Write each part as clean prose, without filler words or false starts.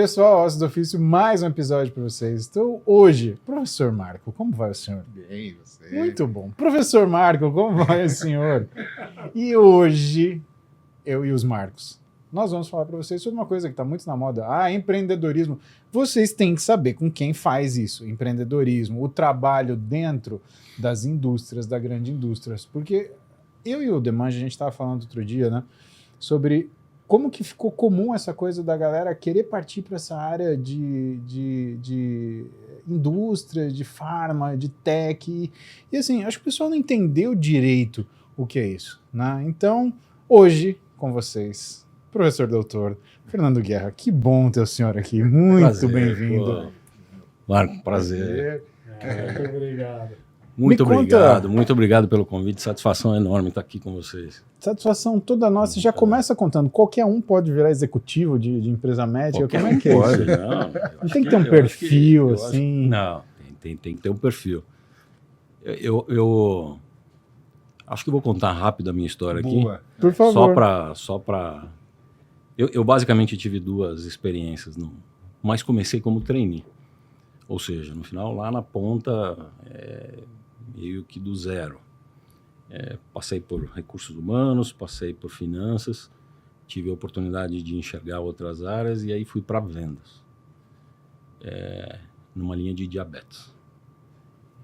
Pessoal, Ossos do Ofício, mais um episódio para vocês. Então, hoje, professor Marco, como vai o senhor? Bem, você. Muito bom. Professor Marco, como vai o senhor? E hoje, eu e os Marcos, nós vamos falar para vocês sobre uma coisa que está muito na moda. Empreendedorismo. Vocês têm que saber com quem faz isso, empreendedorismo, o trabalho dentro das indústrias, da grande indústrias. Porque eu e o Demange, a gente estava falando outro dia, né, sobre como que ficou comum essa coisa da galera querer partir para essa área de indústria, de farma, de tech. E assim, acho que o pessoal não entendeu direito o que é isso, né? Então, hoje, com vocês, professor doutor Fernando Guerra. Que bom ter o senhor aqui. Muito bem-vindo. Marco, prazer. Muito obrigado. Muito obrigado pelo convite. Satisfação enorme estar aqui com vocês. Satisfação toda nossa. Já começa contando. Qualquer um pode virar executivo de empresa médica. Qualquer Como é que é pode, isso? Não tem que ter um perfil assim. Não, tem que ter um perfil. Eu acho que vou contar rápido a minha história Boa. aqui. Por favor. Só para. Eu basicamente tive duas experiências, mas comecei como trainee. Ou seja, no final, lá na ponta, meio que do zero. Passei por recursos humanos, passei por finanças, tive a oportunidade de enxergar outras áreas e aí fui para vendas. Numa linha de diabetes,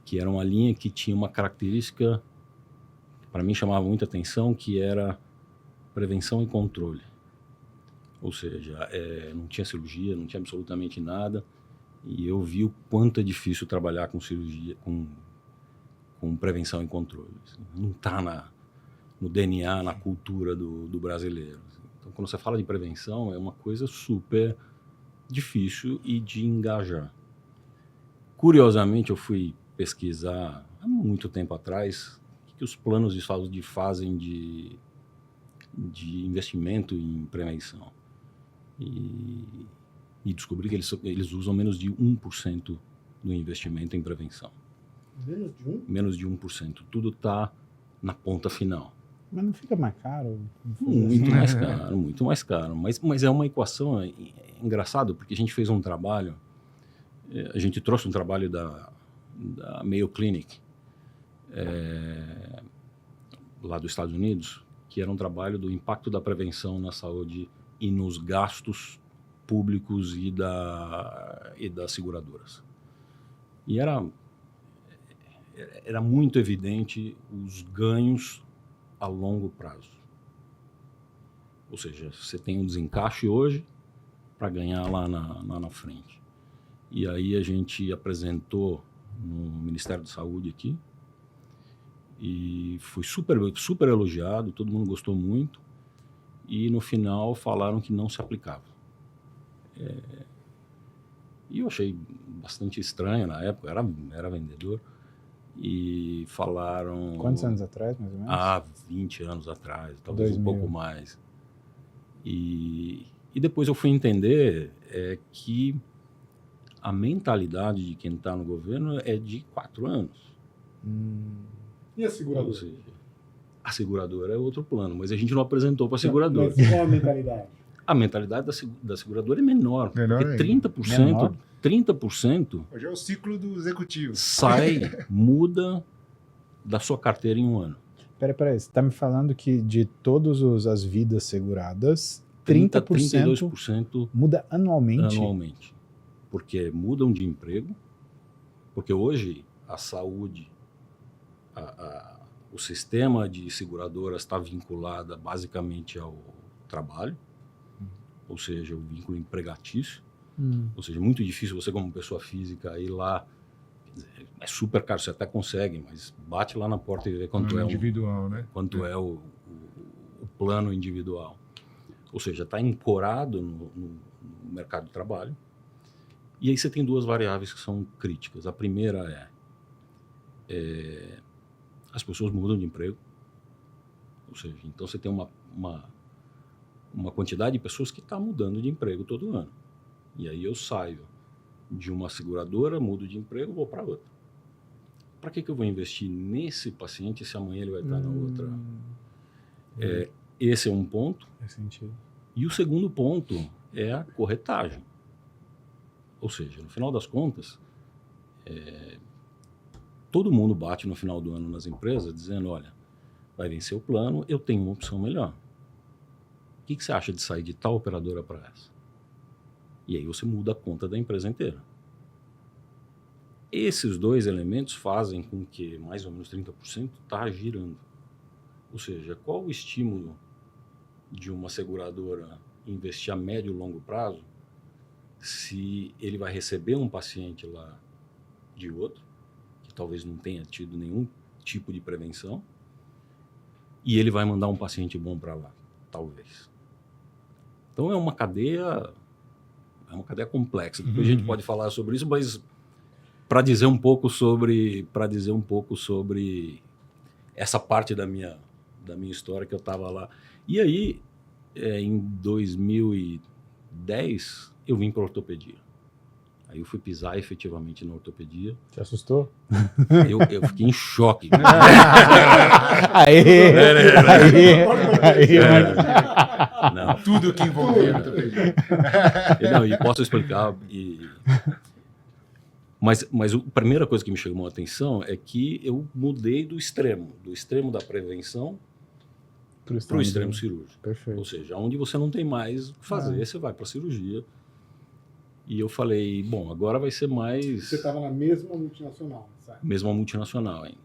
que era uma linha que tinha uma característica que para mim chamava muita atenção, que era prevenção e controle. Ou seja, não tinha cirurgia, não tinha absolutamente nada. E eu vi o quanto é difícil trabalhar com cirurgia, com prevenção e controle. Não está no DNA, na cultura do brasileiro. Então, quando você fala de prevenção, é uma coisa super difícil e de engajar. Curiosamente, eu fui pesquisar há muito tempo atrás o que os planos de saúde fazem de investimento em prevenção. E descobri que eles usam menos de 1% do investimento em prevenção. Menos de 1%? Menos de 1%. Tudo está na ponta final. Mas não fica mais caro? Muito mais caro, muito mais caro. Mas é uma equação engraçada, porque a gente fez um trabalho, a gente trouxe um trabalho da Mayo Clinic, lá dos Estados Unidos, que era um trabalho do impacto da prevenção na saúde e nos gastos públicos e das seguradoras. E era muito evidente os ganhos a longo prazo. Ou seja, você tem um desencaixe hoje para ganhar lá na frente. E aí a gente apresentou no Ministério da Saúde aqui e foi super, super elogiado, todo mundo gostou muito e no final falaram que não se aplicava. E eu achei bastante estranho na época, era vendedor, e falaram... Quantos anos atrás, mais ou menos? 20 anos atrás, talvez 2000. Um pouco mais. E depois eu fui entender que a mentalidade de quem está no governo é de 4 anos. E a seguradora? Ou seja, a seguradora é outro plano, mas a gente não apresentou para a seguradora. Mas qual a mentalidade? A mentalidade da seguradora é menor, Menor porque ainda. 30% Hoje é o ciclo do executivo. muda da sua carteira em um ano. Peraí, você está me falando que de todas as vidas seguradas, 30% 32% muda anualmente? anualmente. Porque mudam de emprego, porque hoje a saúde, o sistema de seguradoras está vinculado basicamente ao trabalho, ou seja, o vínculo empregatício. Ou seja, muito difícil você como pessoa física ir lá, é super caro, você até consegue, mas bate lá na porta e vê quanto individual, né? Quanto é o plano individual. Ou seja, está ancorado no mercado de trabalho. E aí você tem duas variáveis que são críticas. A primeira as pessoas mudam de emprego. Ou seja, então você tem uma quantidade de pessoas que está mudando de emprego todo ano. E aí eu saio de uma seguradora, mudo de emprego, vou para outra. Para que eu vou investir nesse paciente se amanhã ele vai estar na outra? Esse é um ponto. Faz sentido. E o segundo ponto é a corretagem. Ou seja, no final das contas, todo mundo bate no final do ano nas empresas dizendo, olha, vai vencer o plano, eu tenho uma opção melhor. O que você acha de sair de tal operadora para essa? E aí você muda a conta da empresa inteira. Esses dois elementos fazem com que mais ou menos 30% está girando. Ou seja, qual o estímulo de uma seguradora investir a médio e longo prazo se ele vai receber um paciente lá de outro, que talvez não tenha tido nenhum tipo de prevenção, e ele vai mandar um paciente bom para lá, talvez. Então é uma cadeia complexa. Depois a gente pode falar sobre isso, mas para dizer um pouco sobre essa parte da minha história que eu estava lá. E aí, em 2010, eu vim para ortopedia. Aí eu fui pisar efetivamente na ortopedia. Te assustou? Eu fiquei em choque. Aí. Não. Tudo que envolveu. Não, e posso explicar. Mas a primeira coisa que me chamou a atenção é que eu mudei do extremo da prevenção para o extremo cirúrgico. Perfeito. Ou seja, onde você não tem mais o que fazer, você vai para a cirurgia. E eu falei, bom, agora vai ser mais... Você estava na mesma multinacional, sabe? Mesma multinacional ainda.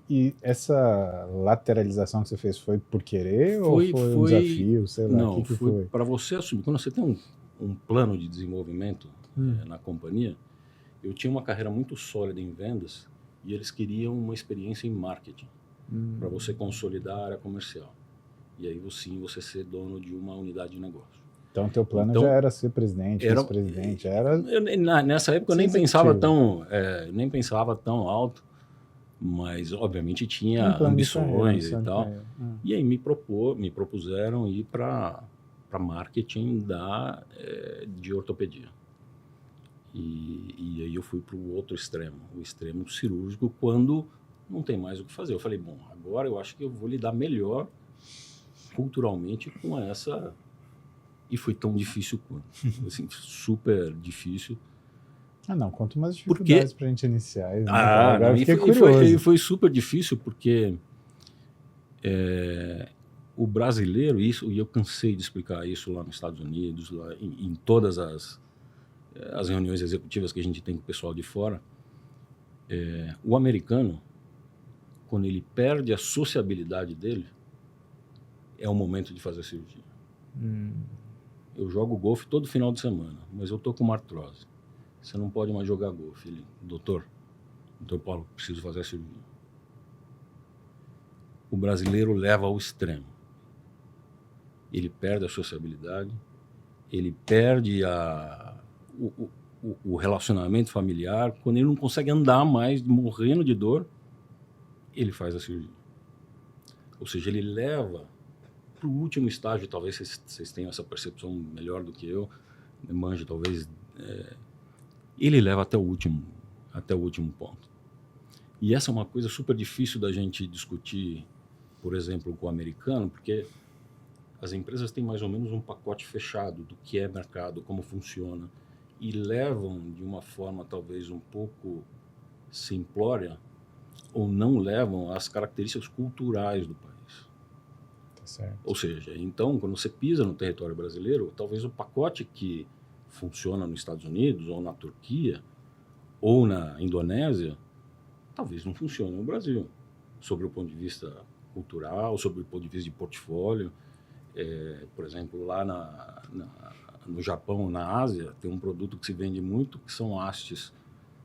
E essa lateralização que você fez foi por querer ou foi um desafio, sei lá? Não, que foi para você assumir. Quando você tem um plano de desenvolvimento na companhia, eu tinha uma carreira muito sólida em vendas e eles queriam uma experiência em marketing para você consolidar a área comercial. E aí sim você ser dono de uma unidade de negócio. Então, teu plano já era ser presidente, vice-presidente, nessa época eu nem pensava tão alto, mas obviamente tinha ambições e tal. E aí me propuseram ir para marketing de ortopedia. E aí eu fui para o outro extremo, o extremo cirúrgico, quando não tem mais o que fazer. Eu falei, bom, agora eu acho que eu vou lidar melhor culturalmente com essa... E foi tão difícil quanto. Assim, super difícil. Não, conta umas dificuldades para a gente iniciar. Né? Foi super difícil porque o brasileiro, e eu cansei de explicar isso lá nos Estados Unidos, lá em todas as reuniões executivas que a gente tem com o pessoal de fora, o americano, quando ele perde a sociabilidade dele, é o momento de fazer cirurgia. Eu jogo golfe todo final de semana, mas eu tô com uma artrose. Você não pode mais jogar golfe. Ele, doutor Paulo, preciso fazer a cirurgia. O brasileiro leva ao extremo. Ele perde a sociabilidade, ele perde o relacionamento familiar. Quando ele não consegue andar mais, morrendo de dor, ele faz a cirurgia. Ou seja, ele leva para o último estágio. Talvez vocês tenham essa percepção melhor do que eu, manja, talvez... ele leva até o último ponto. E essa é uma coisa super difícil da gente discutir, por exemplo, com o americano, porque as empresas têm mais ou menos um pacote fechado do que é mercado, como funciona, e levam de uma forma talvez um pouco simplória, ou não levam as características culturais do país. Tá certo. Ou seja, então, quando você pisa no território brasileiro, talvez o pacote que funciona nos Estados Unidos, ou na Turquia, ou na Indonésia, talvez não funcione no Brasil, sobre o ponto de vista cultural, sobre o ponto de vista de portfólio. Por exemplo, lá no Japão, na Ásia, tem um produto que se vende muito, que são hastes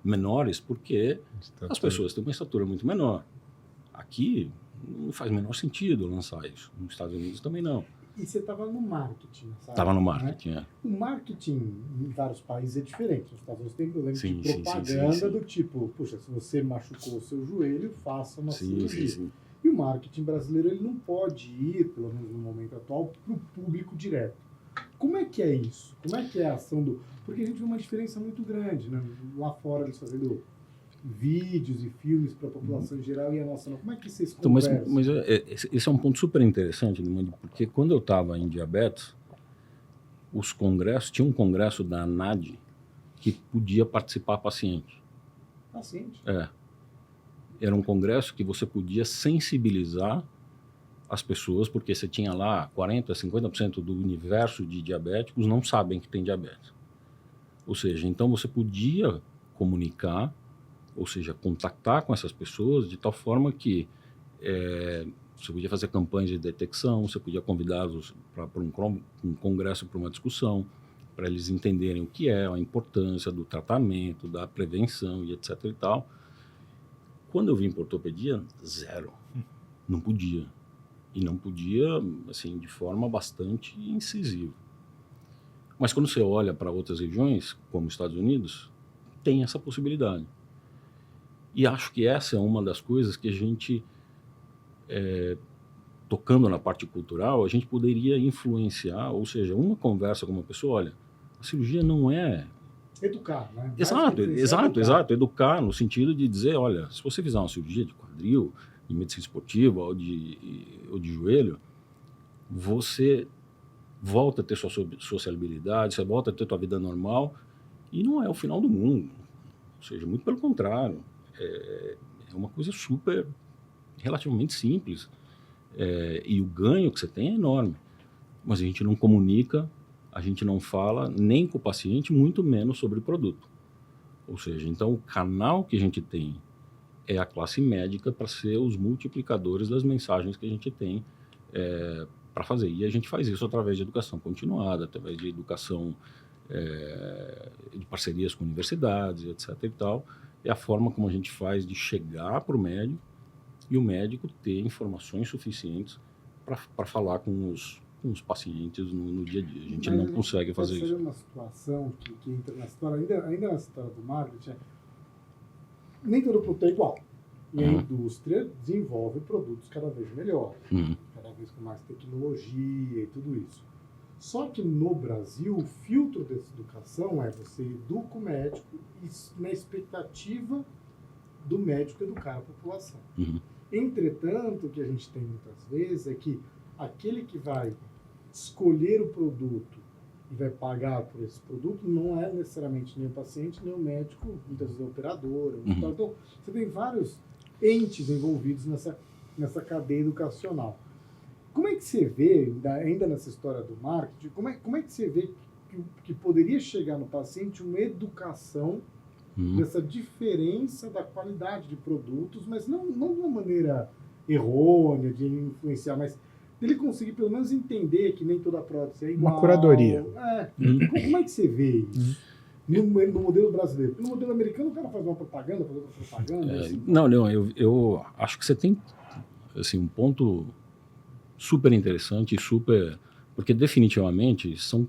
menores, porque as pessoas têm uma estatura muito menor. Aqui não faz o menor sentido lançar isso. Nos Estados Unidos também não. E você estava no marketing, sabe? Estava no marketing, né? O marketing em vários países é diferente. Nos Estados Unidos tem problema de propaganda do tipo, puxa, se você machucou o seu joelho, faça uma cirurgia. Sim. E o marketing brasileiro ele não pode ir, pelo menos no momento atual, para o público direto. Como é que é isso? Como é que é a ação do... Porque a gente vê uma diferença muito grande, né? Lá fora eles fazendo vídeos e filmes para a população em geral e a nossa não. Como é que vocês conversam? Então, mas esse é um ponto super interessante, porque quando eu estava em diabetes, os congressos, tinha um congresso da ANAD, que podia participar paciente. Paciente? Era um congresso que você podia sensibilizar as pessoas, porque você tinha lá 40%, 50% do universo de diabéticos não sabem que tem diabetes. Ou seja, então você podia comunicar, ou seja, contactar com essas pessoas de tal forma que você podia fazer campanhas de detecção, você podia convidá-los para um congresso, para uma discussão, para eles entenderem o que é, a importância do tratamento, da prevenção e etc. e tal. Quando eu vim para ortopedia, zero. Não podia. E não podia, assim, de forma bastante incisiva. Mas quando você olha para outras regiões, como os Estados Unidos, tem essa possibilidade. E acho que essa é uma das coisas que a gente, tocando na parte cultural, a gente poderia influenciar, ou seja, uma conversa com uma pessoa, olha, a cirurgia não é... Educar, né? Exato. Educar no sentido de dizer, olha, se você fizer uma cirurgia de quadril, de medicina esportiva ou de joelho, você volta a ter sua sociabilidade, você volta a ter sua vida normal e não é o final do mundo. Ou seja, muito pelo contrário. É uma coisa super, relativamente simples. E o ganho que você tem é enorme. Mas a gente não comunica, a gente não fala nem com o paciente, muito menos sobre o produto. Ou seja, então o canal que a gente tem é a classe médica para ser os multiplicadores das mensagens que a gente tem para fazer. E a gente faz isso através de educação continuada, através de educação de parcerias com universidades, etc. e tal. É a forma como a gente faz de chegar para o médico e o médico ter informações suficientes para falar com os pacientes no dia a dia. A gente não consegue fazer isso. Seria uma situação que entra na história, ainda na história do marketing, nem todo produto é igual. E a indústria desenvolve produtos cada vez melhores, cada vez com mais tecnologia e tudo isso. Só que no Brasil, o filtro dessa educação é você educa o médico na expectativa do médico educar a população. Entretanto, o que a gente tem muitas vezes é que aquele que vai escolher o produto e vai pagar por esse produto não é necessariamente nem o paciente, nem o médico, muitas vezes é o operador. Então, você tem vários entes envolvidos nessa cadeia educacional. Como é que você vê, ainda nessa história do marketing, como é que você vê que poderia chegar no paciente uma educação dessa diferença da qualidade de produtos, mas não de uma maneira errônea, de influenciar, mas ele conseguir pelo menos entender que nem toda prótese é igual. Uma curadoria. Como é que você vê isso? No modelo brasileiro. No modelo americano, o cara faz uma propaganda, faz outra propaganda. Assim. Não, eu acho que você tem assim, um ponto super interessante e super... Porque definitivamente são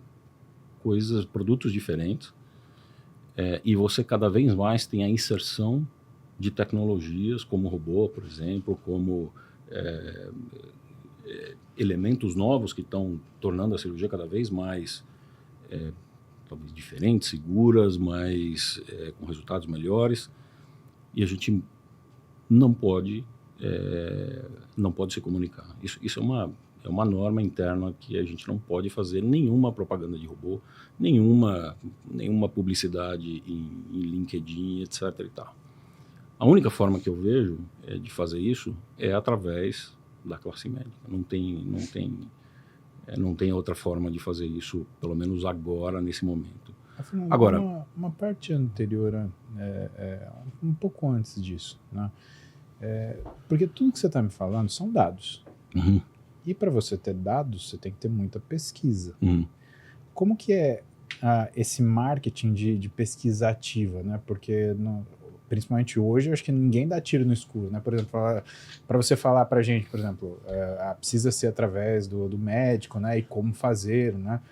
produtos diferentes e você cada vez mais tem a inserção de tecnologias como robô, por exemplo, como elementos novos que estão tornando a cirurgia cada vez mais talvez diferentes, seguras, mas com resultados melhores. E a gente não pode se comunicar. Isso é uma norma interna que a gente não pode fazer nenhuma propaganda de robô, nenhuma publicidade em LinkedIn, etc. e tal. A única forma que eu vejo de fazer isso é através da classe médica. Não tem outra forma de fazer isso, pelo menos agora, nesse momento. Agora, uma parte anterior, um pouco antes disso, né? Porque tudo que você está me falando são dados. E para você ter dados, você tem que ter muita pesquisa. Como que é esse marketing de pesquisa ativa, né? Porque principalmente hoje, eu acho que ninguém dá tiro no escuro, né? Por exemplo, para você falar para a gente, por exemplo, precisa ser através do médico, né? E como fazer, né?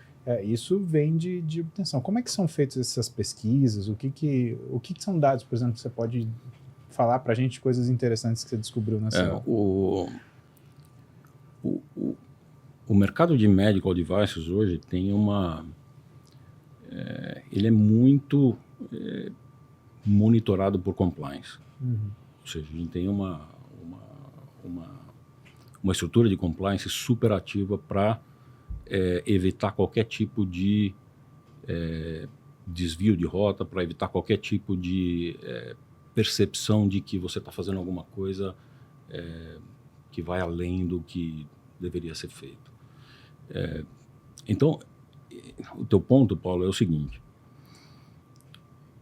Isso vem de obtenção. Como é que são feitas essas pesquisas? O que são dados, por exemplo, que você pode falar para a gente coisas interessantes que você descobriu nessa... O mercado de medical devices hoje tem ele é muito monitorado por compliance. Ou seja, a gente tem uma estrutura de compliance super ativa para evitar qualquer tipo de desvio de rota, para evitar qualquer tipo de percepção de que você está fazendo alguma coisa que vai além do que deveria ser feito. Então, o teu ponto, Paulo, é o seguinte.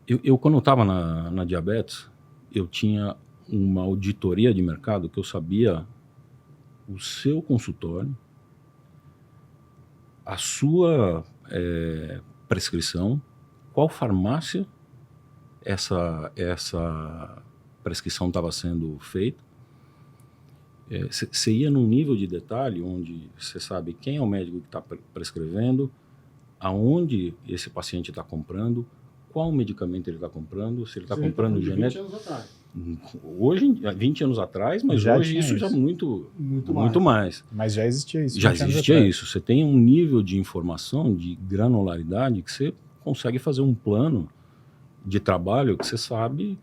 Eu quando eu estava na Diabetes, eu tinha uma auditoria de mercado que eu sabia o seu consultório, a sua prescrição, qual farmácia essa prescrição estava sendo feita. Você ia num nível de detalhe onde você sabe quem é o médico que está prescrevendo, aonde esse paciente está comprando, qual medicamento ele está comprando, se ele está comprando genérico. 20 anos atrás. Hoje, 20 anos atrás, mas já hoje isso já é muito mais. Mas já existia isso. Já existia isso. Você tem um nível de informação, de granularidade, que você consegue fazer um plano de trabalho que você sabe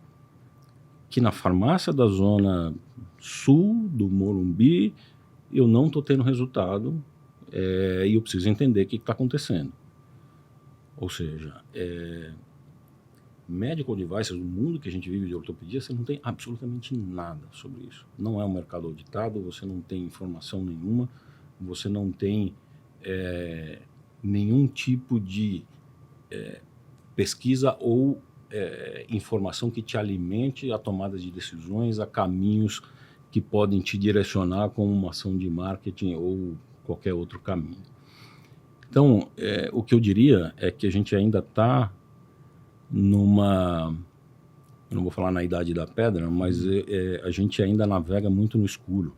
que na farmácia da zona sul do Morumbi eu não estou tendo resultado e eu preciso entender o que está acontecendo. Ou seja, medical devices, o mundo que a gente vive de ortopedia, você não tem absolutamente nada sobre isso. Não é um mercado auditado, você não tem informação nenhuma, você não tem nenhum tipo de pesquisa ou informação que te alimente a tomada de decisões, a caminhos que podem te direcionar com uma ação de marketing ou qualquer outro caminho. Então, o que eu diria é que a gente ainda está numa... Eu não vou falar na idade da pedra, mas a gente ainda navega muito no escuro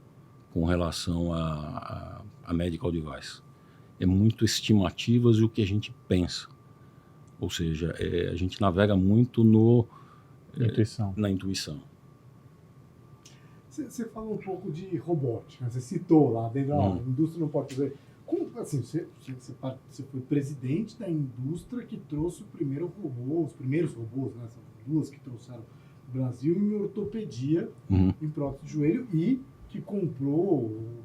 com relação a medical device. É muito estimativas e o que a gente pensa. Ou seja, a gente navega muito na intuição. Você falou um pouco de robótica, você citou lá dentro, a indústria não pode fazer... Como, assim, você foi presidente da indústria que trouxe os primeiros robôs, né? São duas que trouxeram o Brasil em ortopedia, em prótese de joelho, e que comprou o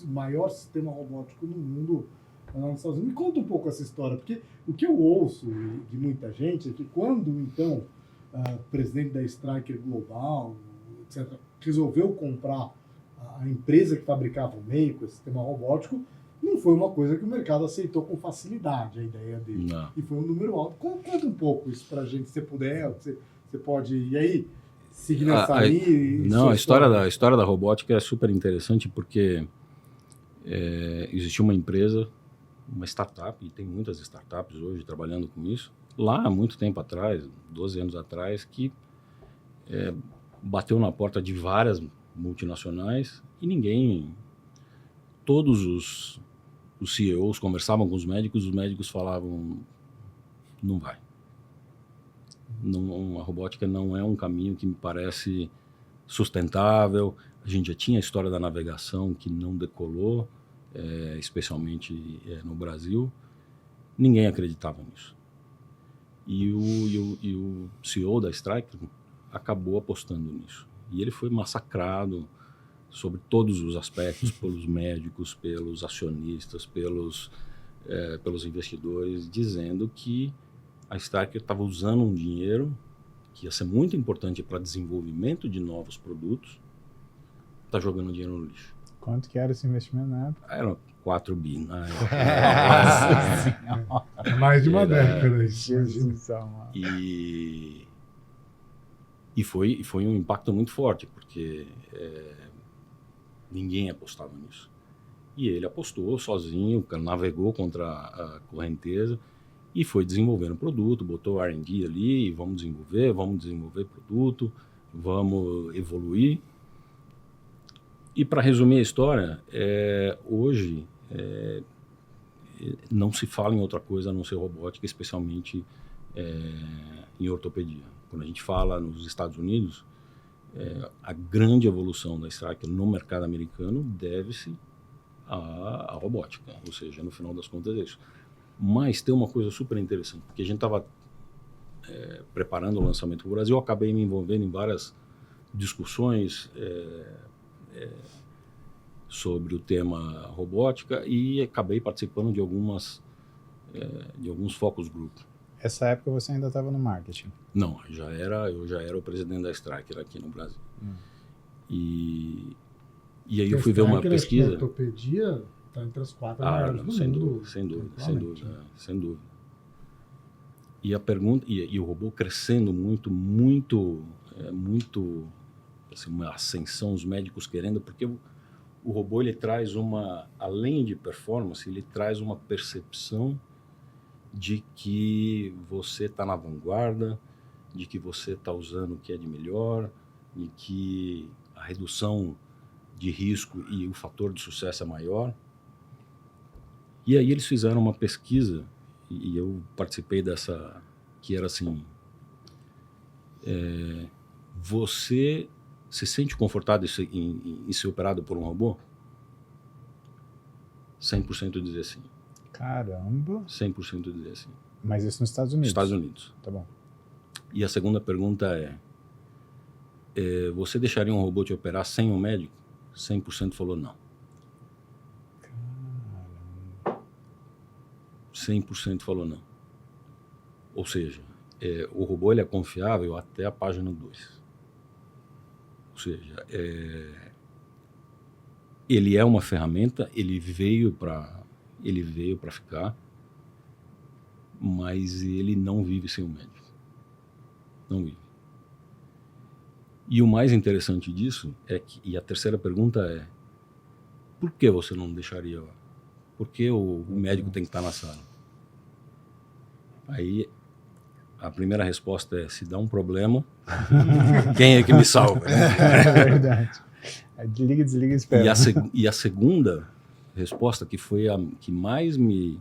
maior sistema robótico no mundo lá nos Estados Unidos. Me conta um pouco essa história, porque o que eu ouço de muita gente é que quando, então, o presidente da Stryker Global, etc., resolveu comprar a empresa que fabricava o meio com esse sistema robótico, não foi uma coisa que o mercado aceitou com facilidade, a ideia dele. Não. E foi um número alto. Conta um pouco isso pra gente, se você puder, você pode... E aí, seguir nessa linha... Não, a história da robótica é super interessante porque existiu uma empresa, uma startup, e tem muitas startups hoje trabalhando com isso, lá há muito tempo atrás, 12 anos atrás, que bateu na porta de várias multinacionais e ninguém... Todos os CEOs conversavam com os médicos falavam, não vai. Não, a robótica não é um caminho que me parece sustentável. A gente já tinha a história da navegação que não decolou, especialmente no Brasil. Ninguém acreditava nisso. E o CEO da Stryker acabou apostando nisso. E ele foi massacrado sobre todos os aspectos, pelos médicos, pelos acionistas, pelos investidores, dizendo que a Stryker estava usando um dinheiro que ia ser muito importante para desenvolvimento de novos produtos, está jogando dinheiro no lixo. Quanto que era esse investimento na época? Era 4 bi. Nossa Senhora. Mais de uma década. E foi um impacto muito forte, porque ninguém apostava nisso. E ele apostou sozinho, navegou contra a correnteza e foi desenvolvendo produto, botou R&D ali, vamos desenvolver produto, vamos evoluir. E para resumir a história, hoje não se fala em outra coisa a não ser robótica, especialmente em ortopedia. Quando a gente fala nos Estados Unidos, a grande evolução da Stryker no mercado americano deve-se à robótica, ou seja, no final das contas é isso. Mas tem uma coisa super interessante, porque a gente estava preparando o lançamento para o Brasil, eu acabei me envolvendo em várias discussões sobre o tema robótica e acabei participando de alguns focus group. Essa época você ainda estava no marketing? Não, eu já era o presidente da Stryker aqui no Brasil. E aí eu fui ver uma pesquisa. A ortopedia está entre as 4 maiores do mundo. Sem dúvida. E a pergunta, e o robô crescendo muito, assim, uma ascensão, os médicos querendo, porque o robô ele traz além de performance, ele traz uma percepção de que você está na vanguarda, de que você está usando o que é de melhor, de que a redução de risco e o fator de sucesso é maior. E aí eles fizeram uma pesquisa, e eu participei dessa, que era assim, você se sente confortável em ser operado por um robô? 100% dizer sim. Caramba! 100% dizer sim. Mas isso nos Estados Unidos? Estados Unidos. Tá bom. E a segunda pergunta você deixaria um robô te operar sem um médico? 100% falou não. Caramba. 100% falou não. Ou seja, o robô ele é confiável até a página 2. Ou seja, ele é uma ferramenta, ele veio para ficar, mas ele não vive sem o médico. Não vive. E o mais interessante disso é que, e a terceira pergunta é, por que você não deixaria? Por que o médico tem que estar na sala? Aí a primeira resposta é, se dá um problema, quem é que me salva? É verdade. Liga, desliga e espera. E a segunda resposta, que foi a que mais me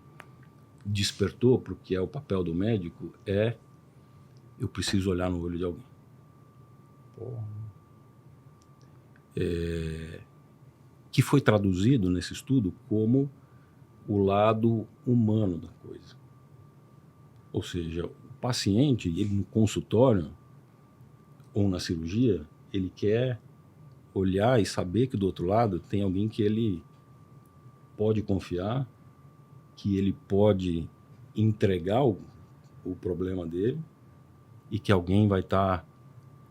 despertou para o que é o papel do médico, é eu preciso olhar no olho de alguém. Porra. Que foi traduzido nesse estudo como o lado humano da coisa. Ou seja, o paciente, ele no consultório ou na cirurgia, ele quer olhar e saber que do outro lado tem alguém que ele pode confiar, que ele pode entregar o problema dele e que alguém vai estar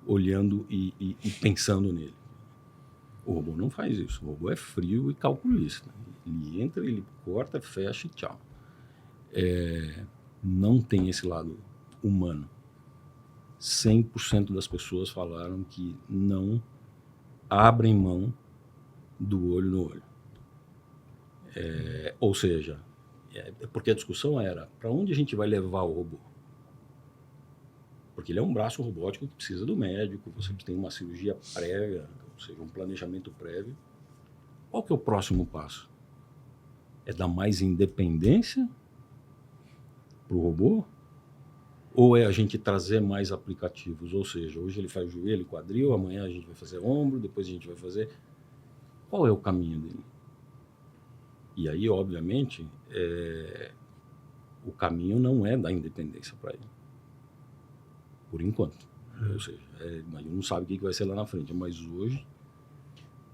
olhando e pensando nele. O robô não faz isso. O robô é frio e calculista. Ele entra, ele corta, fecha e tchau. Não tem esse lado humano. 100% das pessoas falaram que não abrem mão do olho no olho. Ou seja, porque a discussão era, para onde a gente vai levar o robô? Porque ele é um braço robótico que precisa do médico, você tem uma cirurgia prévia, ou seja, um planejamento prévio. Qual que é o próximo passo? É dar mais independência para o robô? Ou é a gente trazer mais aplicativos? Ou seja, hoje ele faz joelho e quadril, amanhã a gente vai fazer ombro, depois a gente vai fazer... Qual é o caminho dele? E aí, obviamente, o caminho não é dar independência para ele. Por enquanto. Ou seja, a gente não sabe o que vai ser lá na frente, mas hoje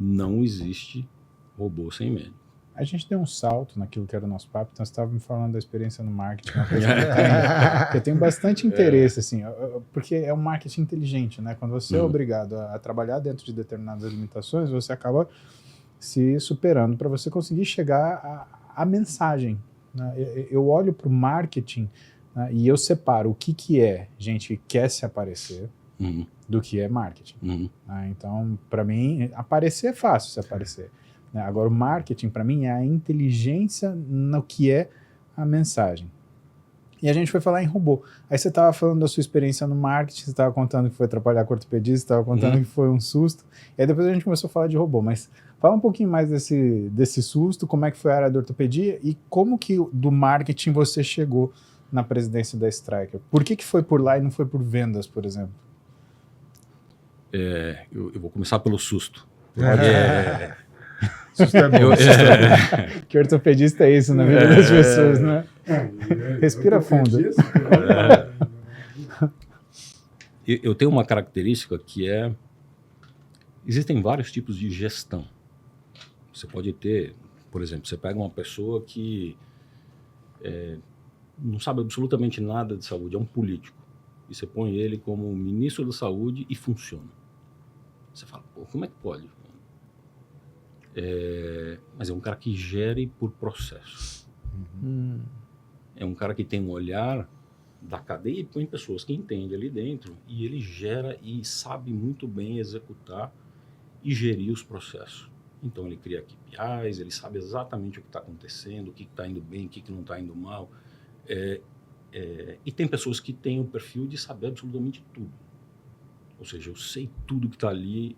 não existe robô sem médico. A gente deu um salto naquilo que era o nosso papo, então você estava me falando da experiência no marketing, uma coisa que eu tenho bastante interesse, assim, porque é um marketing inteligente, né? Quando você é obrigado a trabalhar dentro de determinadas limitações, você acaba se superando para você conseguir chegar à mensagem, né? Eu olho para o marketing, né, e eu separo o que é gente que quer se aparecer do que é marketing. Né? Então, para mim, aparecer é fácil se aparecer. Né? Agora, o marketing, para mim, é a inteligência no que é a mensagem. E a gente foi falar em robô. Aí você estava falando da sua experiência no marketing, você estava contando que foi trabalhar com ortopedia, você estava contando que foi um susto. E aí depois a gente começou a falar de robô. Mas fala um pouquinho mais desse susto, como é que foi a área da ortopedia e como que do marketing você chegou na presidência da Stryker. Por que foi por lá e não foi por vendas, por exemplo? Eu vou começar pelo susto. Susto é bom. Que ortopedista é isso na vida das pessoas, né? Respira fundo. Eu tenho uma característica que existem vários tipos de gestão. Você pode ter, por exemplo, você pega uma pessoa que não sabe absolutamente nada de saúde, é um político. E você põe ele como ministro da saúde e funciona. Você fala, pô, como é que pode? Mas é um cara que gere por processo. É um cara que tem um olhar da cadeia e põe pessoas que entendem ali dentro, e ele gera e sabe muito bem executar e gerir os processos. Então ele cria KPIs, ele sabe exatamente o que está acontecendo, o que está indo bem, o que não está indo mal. E tem pessoas que têm o perfil de saber absolutamente tudo. Ou seja, eu sei tudo que está ali,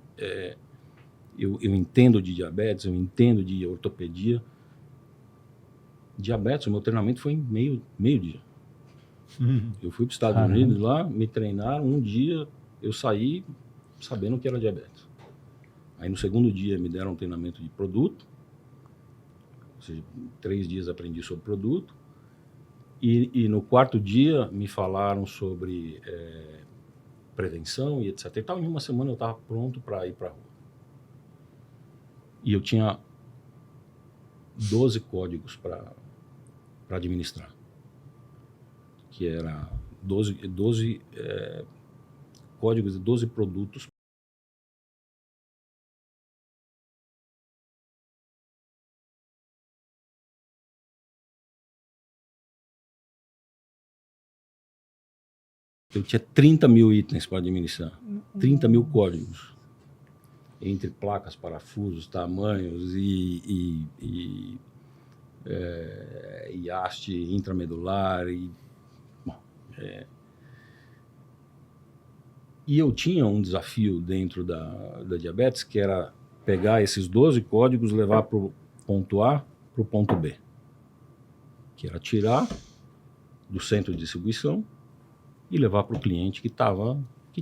eu entendo de diabetes, eu entendo de ortopedia. Diabetes, o meu treinamento foi em meio-dia. Eu fui para os Estados Unidos lá, me treinaram, um dia eu saí sabendo que era diabetes. Aí no segundo dia me deram um treinamento de produto, ou seja, 3 dias aprendi sobre produto, e no quarto dia me falaram sobre prevenção e etc. E tal. Em uma semana eu estava pronto para ir para a rua. E eu tinha 12 códigos para administrar, que era 12 códigos de 12 produtos. Eu tinha 30 mil itens para administrar, 30 mil códigos, entre placas, parafusos, tamanhos e haste intramedular. E eu tinha um desafio dentro da diabetes, que era pegar esses 12 códigos, levar para o ponto A para o ponto B, que era tirar do centro de distribuição e levar para o cliente que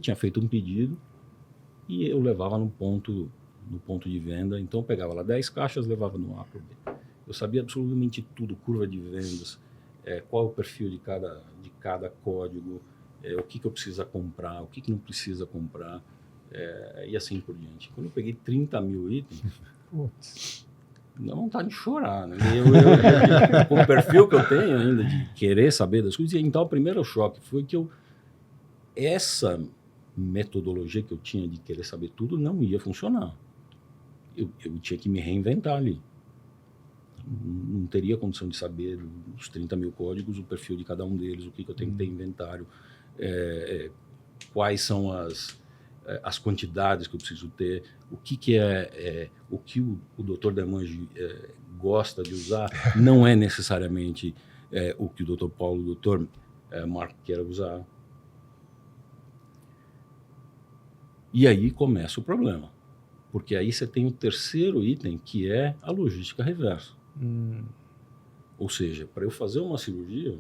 tinha feito um pedido, e eu levava no ponto de venda. Então eu pegava lá 10 caixas, levava no A para o B. Eu sabia absolutamente tudo, curva de vendas, qual é o perfil de cada código, o que eu preciso comprar, o que não precisa comprar, e assim por diante. Quando eu peguei 30 mil itens, dá vontade de chorar, né? Com o perfil que eu tenho ainda de querer saber das coisas, então o primeiro choque foi que essa metodologia que eu tinha de querer saber tudo não ia funcionar. Eu tinha que me reinventar ali. Não teria condição de saber os 30 mil códigos, o perfil de cada um deles, o que eu tenho que ter em inventário, quais são as quantidades que eu preciso ter, o que o Dr. Demange gosta de usar, não é necessariamente o que o Dr. Paulo, o Dr. Marco quer usar. E aí começa o problema, porque aí você tem o terceiro item, que é a logística reversa. Ou seja, para eu fazer uma cirurgia,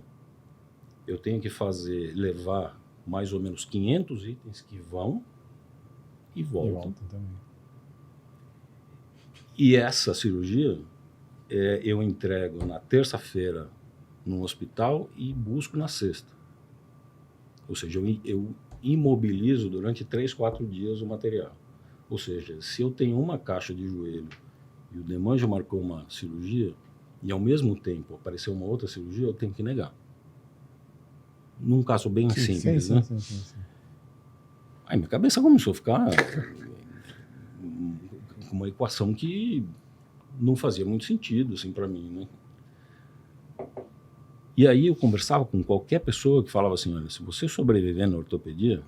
eu tenho que levar mais ou menos 500 itens que vão e voltam. Também. E essa cirurgia eu entrego na terça-feira no hospital e busco na sexta. Ou seja, eu imobilizo durante 3, 4 dias o material. Ou seja, se eu tenho uma caixa de joelho e o Demange marcou uma cirurgia e ao mesmo tempo apareceu uma outra cirurgia, eu tenho que negar. Num caso bem simples, né? Sim. Aí minha cabeça começou a ficar com uma equação que não fazia muito sentido assim, para mim, né? E aí eu conversava com qualquer pessoa que falava assim, olha, se você sobreviver na ortopedia,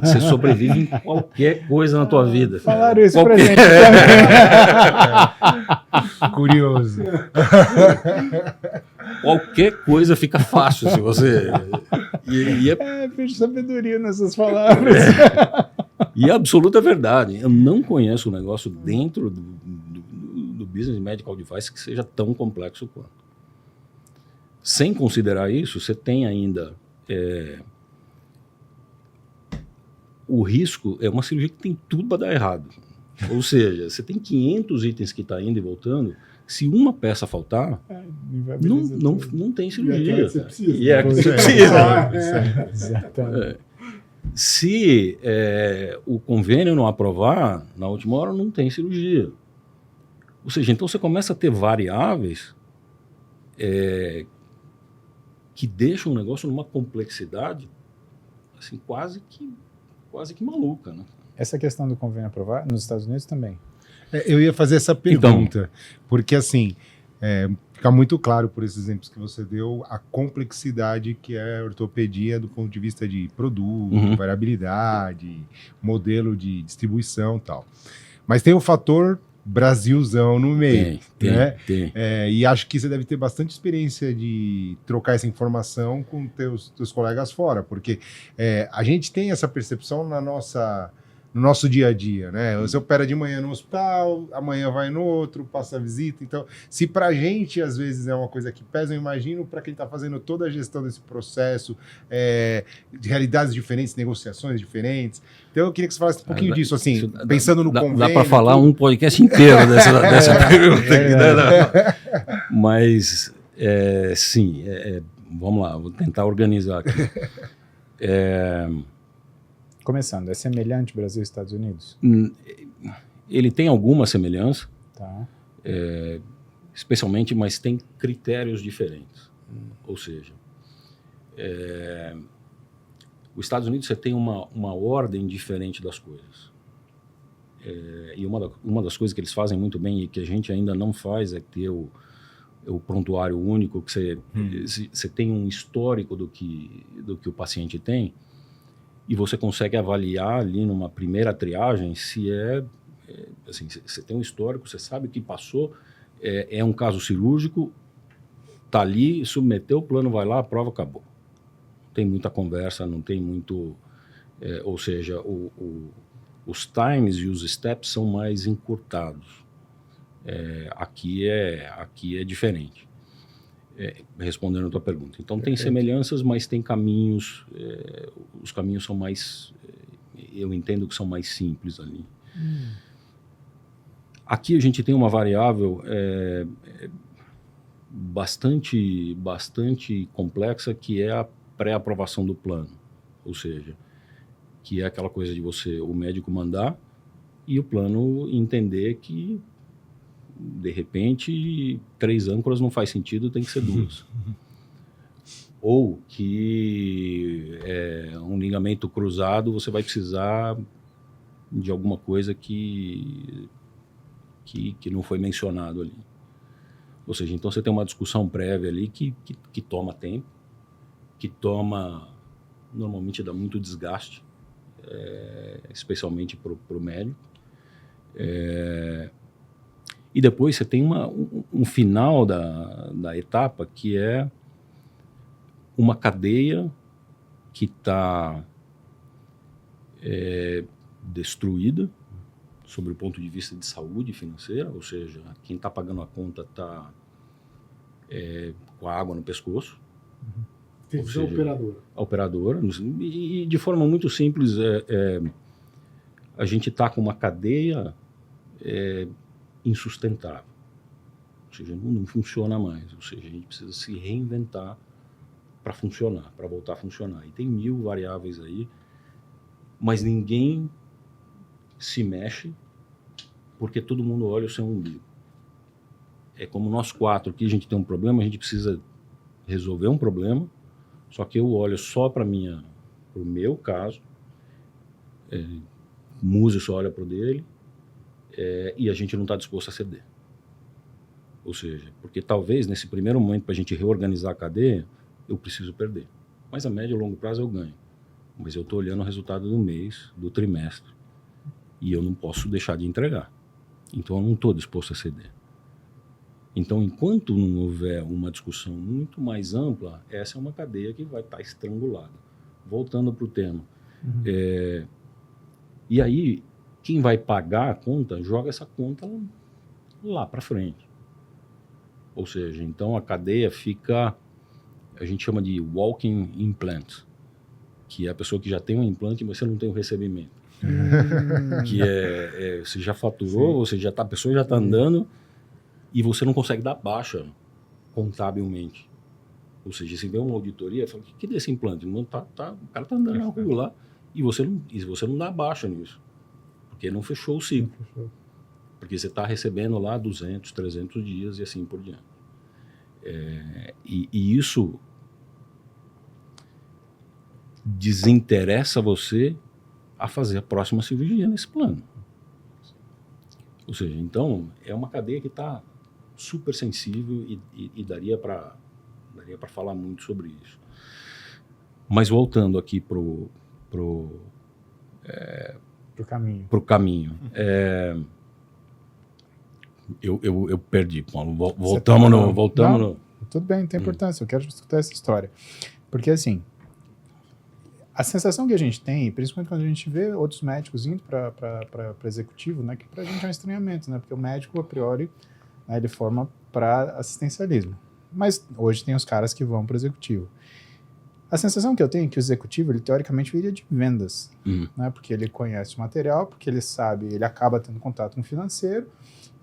você sobrevive em qualquer coisa na tua vida. Falaram isso pra gente também. Curioso. Qualquer coisa fica fácil se você... Vejo sabedoria nessas palavras. E é absoluta verdade. Eu não conheço um negócio dentro do business medical device que seja tão complexo quanto. Sem considerar isso, você tem ainda o risco, é uma cirurgia que tem tudo para dar errado. Ou seja, você tem 500 itens que estão indo e voltando, se uma peça faltar, não tem cirurgia. E é a que você precisa. Exatamente. Se o convênio não aprovar, na última hora não tem cirurgia. Ou seja, então você começa a ter variáveis que deixam o negócio numa complexidade assim, quase que maluca, né? Essa questão do convênio aprovar nos Estados Unidos também. Eu ia fazer essa pergunta, porque assim, fica muito claro por esses exemplos que você deu, a complexidade que é a ortopedia do ponto de vista de produto, variabilidade, modelo de distribuição e tal. Mas tem o fator Brasilzão no meio, né? Tem. E acho que você deve ter bastante experiência de trocar essa informação com teus colegas fora, porque a gente tem essa percepção no nosso dia a dia, né? Você opera de manhã no hospital, amanhã vai no outro, passa a visita. Então, se pra gente, às vezes, é uma coisa que pesa, eu imagino para quem está fazendo toda a gestão desse processo, de realidades diferentes, negociações diferentes. Então, eu queria que você falasse um pouquinho disso, assim, pensando no convênio. Dá para falar um podcast inteiro dessa pergunta aqui, né? Mas, sim, vamos lá, vou tentar organizar aqui. Começando, é semelhante Brasil e Estados Unidos? Ele tem alguma semelhança, Tá. especialmente, mas tem critérios diferentes. Ou seja, os Estados Unidos você tem uma ordem diferente das coisas. E uma das coisas que eles fazem muito bem e que a gente ainda não faz é ter o prontuário único, que você tem um histórico do que o paciente tem, e você consegue avaliar ali numa primeira triagem se assim, você tem um histórico, você sabe o que passou, é um caso cirúrgico, tá ali, submeteu, o plano vai lá, a prova acabou. Não tem muita conversa, não tem muito... ou seja, os times e os steps são mais encurtados. Aqui é diferente. Respondendo a tua pergunta. Então, tem semelhanças, mas tem caminhos... os caminhos são mais... eu entendo que são mais simples ali. Aqui a gente tem uma variável bastante complexa, que é a pré-aprovação do plano. Ou seja, que é aquela coisa de o médico mandar e o plano entender que, de repente, 3 âncoras não faz sentido, tem que ser 2. Ou que um ligamento cruzado, você vai precisar de alguma coisa que não foi mencionado ali. Ou seja, então você tem uma discussão prévia ali que toma tempo, que normalmente dá muito desgaste, especialmente para o médico. E depois você tem um final da etapa, que é uma cadeia que está destruída sobre o ponto de vista de saúde financeira, ou seja, quem está pagando a conta está com a água no pescoço. Tem que ser a operadora. E de forma muito simples, a gente está com uma cadeia insustentável. Ou seja, não funciona mais. Ou seja, a gente precisa se reinventar para funcionar, para voltar a funcionar. E tem 1000 variáveis aí, mas ninguém se mexe porque todo mundo olha o seu umbigo. É como nós 4 aqui, a gente tem um problema, a gente precisa resolver um problema, só que eu olho só para o meu caso, o Múzio só olha para o dele, e a gente não está disposto a ceder. Ou seja, porque talvez nesse primeiro momento, para a gente reorganizar a cadeia, eu preciso perder. Mas a médio e longo prazo eu ganho. Mas eu estou olhando o resultado do mês, do trimestre, e eu não posso deixar de entregar. Então eu não estou disposto a ceder. Então, enquanto não houver uma discussão muito mais ampla, essa é uma cadeia que vai estar estrangulada. Voltando para o tema. E aí, quem vai pagar a conta, joga essa conta lá para frente. Ou seja, então a cadeia fica, a gente chama de walking implant, que é a pessoa que já tem um implante, mas você não tem o recebimento. Que você já faturou, a pessoa já está andando, e você não consegue dar baixa contabilmente. Ou seja, você vê uma auditoria e fala, o que é desse implante? O cara está andando na rua lá, e você não dá baixa nisso, porque não fechou o ciclo. Porque você está recebendo lá 200, 300 dias e assim por diante. E isso desinteressa você a fazer a próxima cirurgia nesse plano. Ou seja, então, é uma cadeia que está super sensível e daria para falar muito sobre isso. Mas voltando aqui pro caminho. Eu perdi, Paulo. Voltamos no... Tudo bem, não tem importância. Eu quero escutar essa história. Porque, assim, a sensação que a gente tem, principalmente quando a gente vê outros médicos indo para executivo, né, que para a gente é um estranhamento, né, porque o médico, a priori, né, ele forma para assistencialismo. Mas hoje tem os caras que vão para o executivo. A sensação que eu tenho é que o executivo, ele teoricamente viria de vendas, né, porque ele conhece o material, porque ele sabe, ele acaba tendo contato com o financeiro,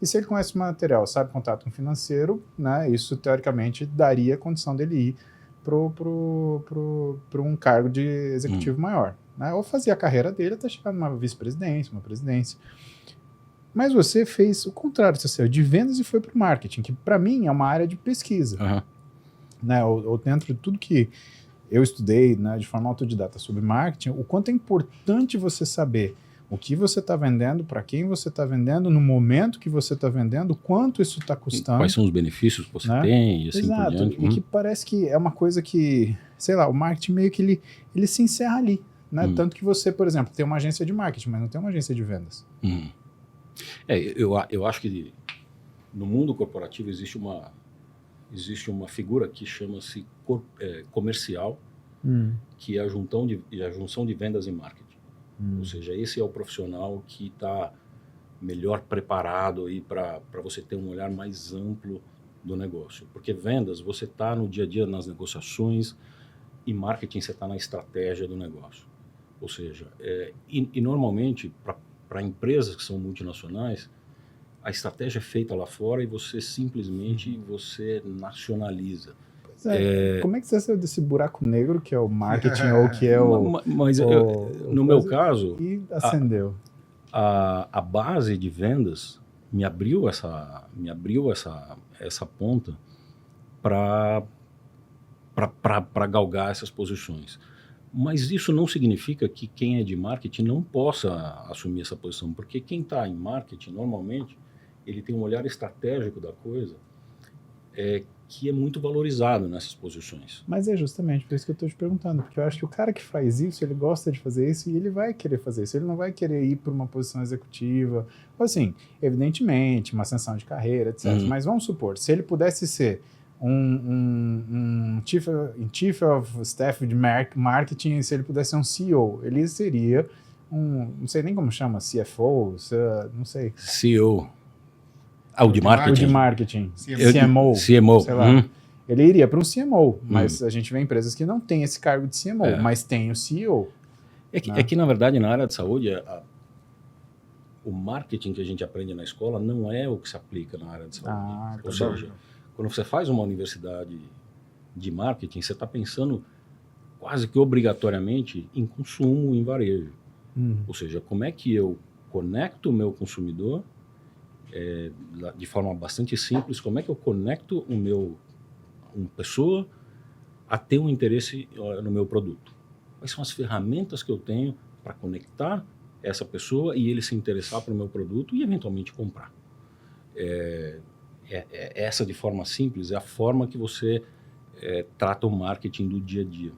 e se ele conhece o material, sabe contato com o financeiro, né, isso teoricamente daria a condição dele ir para um cargo de executivo maior, né? Ou fazer a carreira dele até chegar numa vice-presidência, uma presidência. Mas você fez o contrário, você saiu de vendas e foi para o marketing, que para mim é uma área de pesquisa. Né? Ou dentro de tudo que eu estudei, né, de forma autodidata sobre marketing, o quanto é importante você saber o que você está vendendo, para quem você está vendendo, no momento que você está vendendo, quanto isso está custando. Quais são os benefícios que você tem e assim Exato. por diante. E que parece que é uma coisa que, sei lá, o marketing meio que ele se encerra ali. Né? Tanto que você, por exemplo, tem uma agência de marketing, mas não tem uma agência de vendas. Eu acho que no mundo corporativo existe uma figura que chama-se comercial, que é a junção de vendas e marketing. Ou seja, esse é o profissional que está melhor preparado para você ter um olhar mais amplo do negócio. Porque vendas, você está no dia a dia nas negociações e marketing você está na estratégia do negócio. Ou seja, e normalmente, para empresas que são multinacionais, a estratégia é feita lá fora e você simplesmente você nacionaliza. Como é que você saiu desse buraco negro que é o marketing ou que é o... Mas no meu caso... E acendeu. A base de vendas me abriu essa ponta para galgar essas posições. Mas isso não significa que quem é de marketing não possa assumir essa posição, porque quem está em marketing, normalmente, ele tem um olhar estratégico da coisa que é muito valorizado nessas posições. Mas é justamente por isso que eu estou te perguntando, porque eu acho que o cara que faz isso, ele gosta de fazer isso e ele vai querer fazer isso, ele não vai querer ir para uma posição executiva, assim, evidentemente, uma ascensão de carreira, etc. Mas vamos supor, se ele pudesse ser um chief of staff de marketing, se ele pudesse ser um CEO, ele seria não sei nem como chama, CFO, não sei. CEO. O de marketing? O de marketing. CMO. Sei lá. Ele iria para um CMO, mas a gente vê empresas que não têm esse cargo de CMO, mas tem o CEO. É que, na verdade, na área de saúde, o marketing que a gente aprende na escola não é o que se aplica na área de saúde. Ou seja, quando você faz uma universidade de marketing, você está pensando quase que obrigatoriamente em consumo, em varejo. Ou seja, como é que eu conecto o meu consumidor de forma bastante simples, como é que eu conecto uma pessoa a ter um interesse no meu produto? Quais são as ferramentas que eu tenho para conectar essa pessoa e ele se interessar pelo meu produto e eventualmente comprar? Essa, de forma simples, é a forma que você trata o marketing do dia a dia.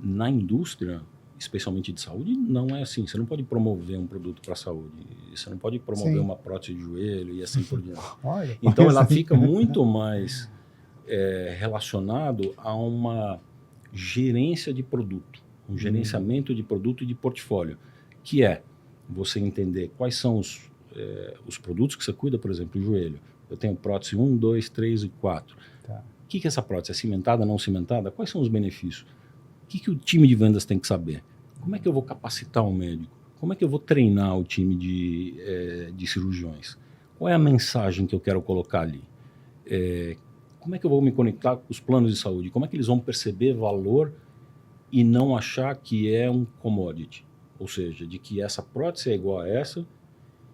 Na indústria, especialmente de saúde, não é assim. Você não pode promover um produto para a saúde. Você não pode promover uma prótese de joelho e assim por diante. Então, ela fica muito mais relacionado a uma gerência de produto, um gerenciamento de produto e de portfólio, que é você entender quais são os produtos que você cuida, por exemplo, o joelho. Eu tenho prótese 1, 2, 3 e 4. Tá. O que é essa prótese? É cimentada, não cimentada? Quais são os benefícios? O que o time de vendas tem que saber? Como é que eu vou capacitar um médico? Como é que eu vou treinar o time de cirurgiões? Qual é a mensagem que eu quero colocar ali? Como é que eu vou me conectar com os planos de saúde? Como é que eles vão perceber valor e não achar que é um commodity? Ou seja, de que essa prótese é igual a essa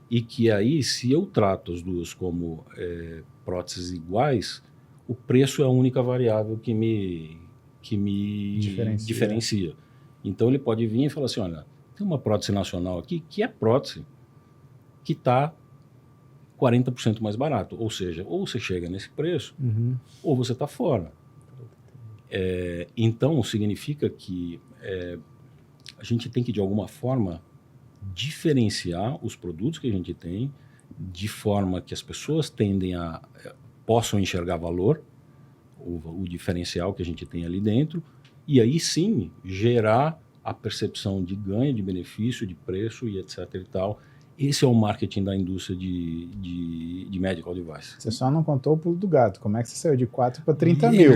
e que aí, se eu trato as duas como próteses iguais, o preço é a única variável que me diferencia. Então ele pode vir e falar assim, olha, tem uma prótese nacional aqui que é prótese que está 40% mais barato. Ou seja, ou você chega nesse preço, ou você está fora. Então significa que a gente tem que, de alguma forma, diferenciar os produtos que a gente tem de forma que as pessoas possam enxergar valor, o diferencial que a gente tem ali dentro, e aí sim gerar a percepção de ganho, de benefício, de preço e etc. e tal. Esse é o marketing da indústria de medical device. Você só não contou o pulo do gato. Como é que você saiu de 4 para 30 mil?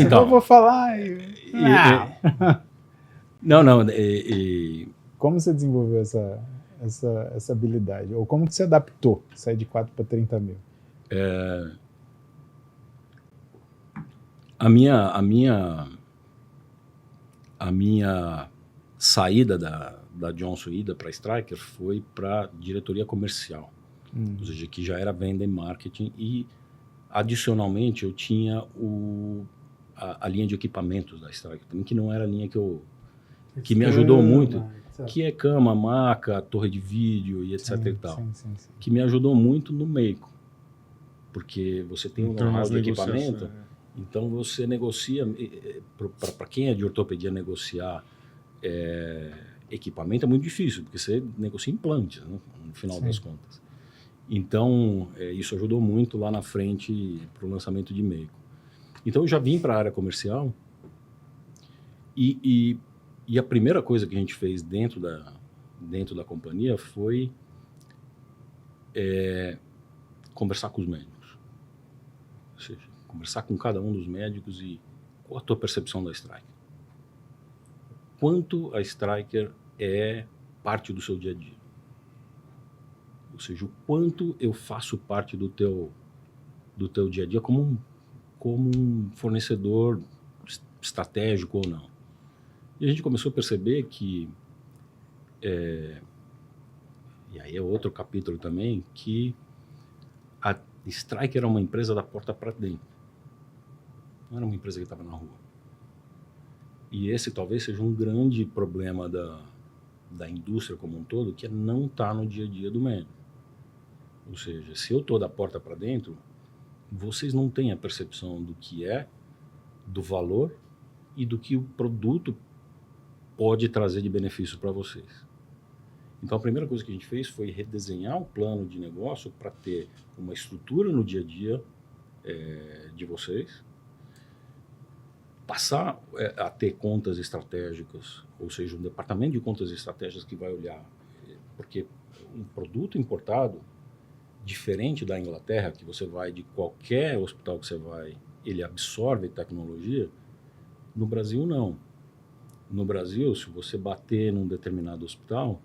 Então, eu vou falar... Não. Como você desenvolveu essa habilidade? Ou como que você adaptou, sair de 4 para 30 mil? A minha saída da Johnson Ida para a Stryker foi para diretoria comercial, ou seja, que já era venda e marketing, e adicionalmente eu tinha a linha de equipamentos da Stryker também, que não era a linha que me ajudou muito, que é cama, maca, torre de vídeo e etc. e tal, sim. Que me ajudou muito no Meico, porque você tem um know-how de equipamento, então você negocia, para quem é de ortopedia negociar equipamento é muito difícil, porque você negocia implantes, né, no final das contas. Então, isso ajudou muito lá na frente para o lançamento de Meico. Então, eu já vim para a área comercial e a primeira coisa que a gente fez dentro da companhia foi conversar com os médicos. Ou seja, conversar com cada um dos médicos e qual a tua percepção da Stryker? Quanto a Stryker é parte do seu dia a dia? Ou seja, o quanto eu faço parte do teu dia a dia como um fornecedor estratégico ou não. E a gente começou a perceber que, e aí é outro capítulo também, que a Stryker era uma empresa da porta para dentro. Não era uma empresa que estava na rua. E esse talvez seja um grande problema da indústria como um todo, que é não estar no dia a dia do médico. Ou seja, se eu estou da porta para dentro, vocês não têm a percepção do que do valor e do que o produto pode trazer de benefício para vocês. Então a primeira coisa que a gente fez foi redesenhar o plano de negócio para ter uma estrutura no dia a dia de vocês, passar a ter contas estratégicas, ou seja, um departamento de contas estratégicas que vai olhar, porque um produto importado, diferente da Inglaterra, que você vai de qualquer hospital que você vai, ele absorve tecnologia, no Brasil não. No Brasil, se você bater num determinado hospital,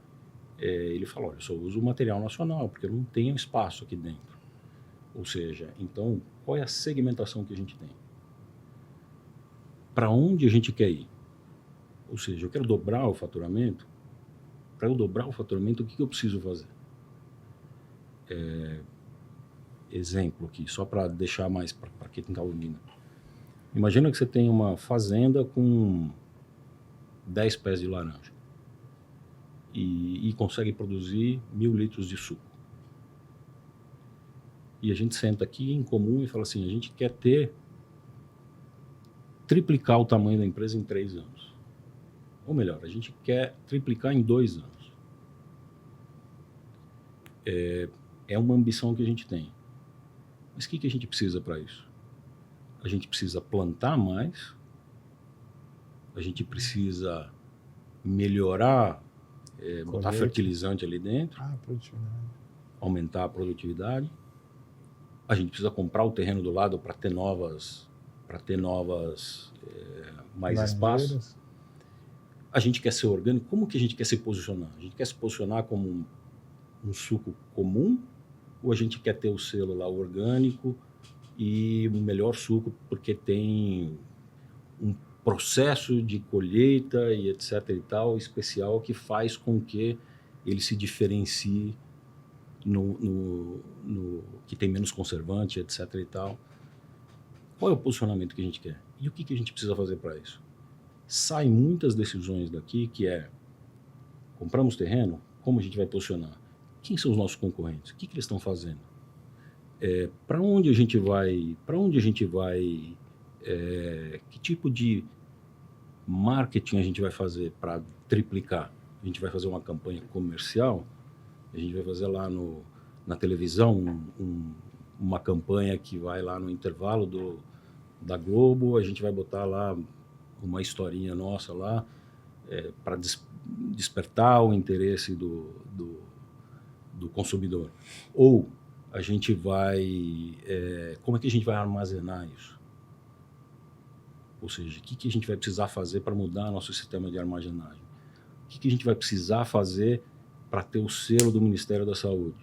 ele fala, olha, eu só uso material nacional, porque eu não tenho espaço aqui dentro. Ou seja, então, qual é a segmentação que a gente tem? Para onde a gente quer ir? Ou seja, eu quero dobrar o faturamento. Para eu dobrar o faturamento, o que eu preciso fazer? Exemplo aqui, só para deixar mais para quem está ouvindo. Imagina que você tem uma fazenda com 10 pés de laranja e consegue produzir 1.000 litros de suco. E a gente senta aqui em comum e fala assim, a gente quer triplicar o tamanho da empresa em 3 anos. Ou melhor, a gente quer triplicar em 2 anos. É uma ambição que a gente tem. Mas o que a gente precisa para isso? A gente precisa plantar mais, a gente precisa melhorar, botar fertilizante ali dentro, aumentar a produtividade, a gente precisa comprar o terreno do lado para ter mais espaço. A gente quer ser orgânico. Como que a gente quer se posicionar? A gente quer se posicionar como um suco comum ou a gente quer ter o selo lá orgânico e o melhor suco porque tem um processo de colheita e etc e tal especial que faz com que ele se diferencie que tem menos conservante, etc e tal. Qual é o posicionamento que a gente quer? E o que a gente precisa fazer para isso? saem muitas decisões daqui que compramos terreno, como a gente vai posicionar? Quem são os nossos concorrentes? O que eles estão fazendo? Para onde a gente vai? Que tipo de marketing a gente vai fazer para triplicar? A gente vai fazer uma campanha comercial? A gente vai fazer lá na televisão uma campanha que vai lá no intervalo da Globo, a gente vai botar lá uma historinha nossa lá para despertar o interesse do consumidor. Ou a gente vai... como é que a gente vai armazenar isso? Ou seja, o que a gente vai precisar fazer para mudar nosso sistema de armazenagem? O que a gente vai precisar fazer para ter o selo do Ministério da Saúde?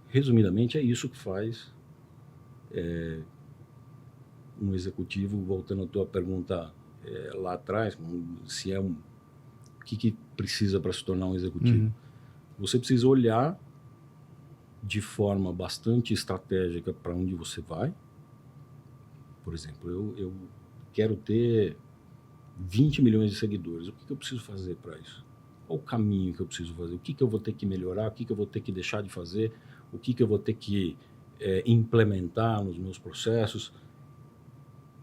Resumidamente, é isso que faz um executivo, voltando à tua pergunta lá atrás, se o que precisa para se tornar um executivo. Uhum. Você precisa olhar de forma bastante estratégica para onde você vai. Por exemplo, eu quero ter 20 milhões de seguidores. O que eu preciso fazer para isso? Qual o caminho que eu preciso fazer? O que eu vou ter que melhorar? O que eu vou ter que deixar de fazer? O que eu vou ter que implementar nos meus processos?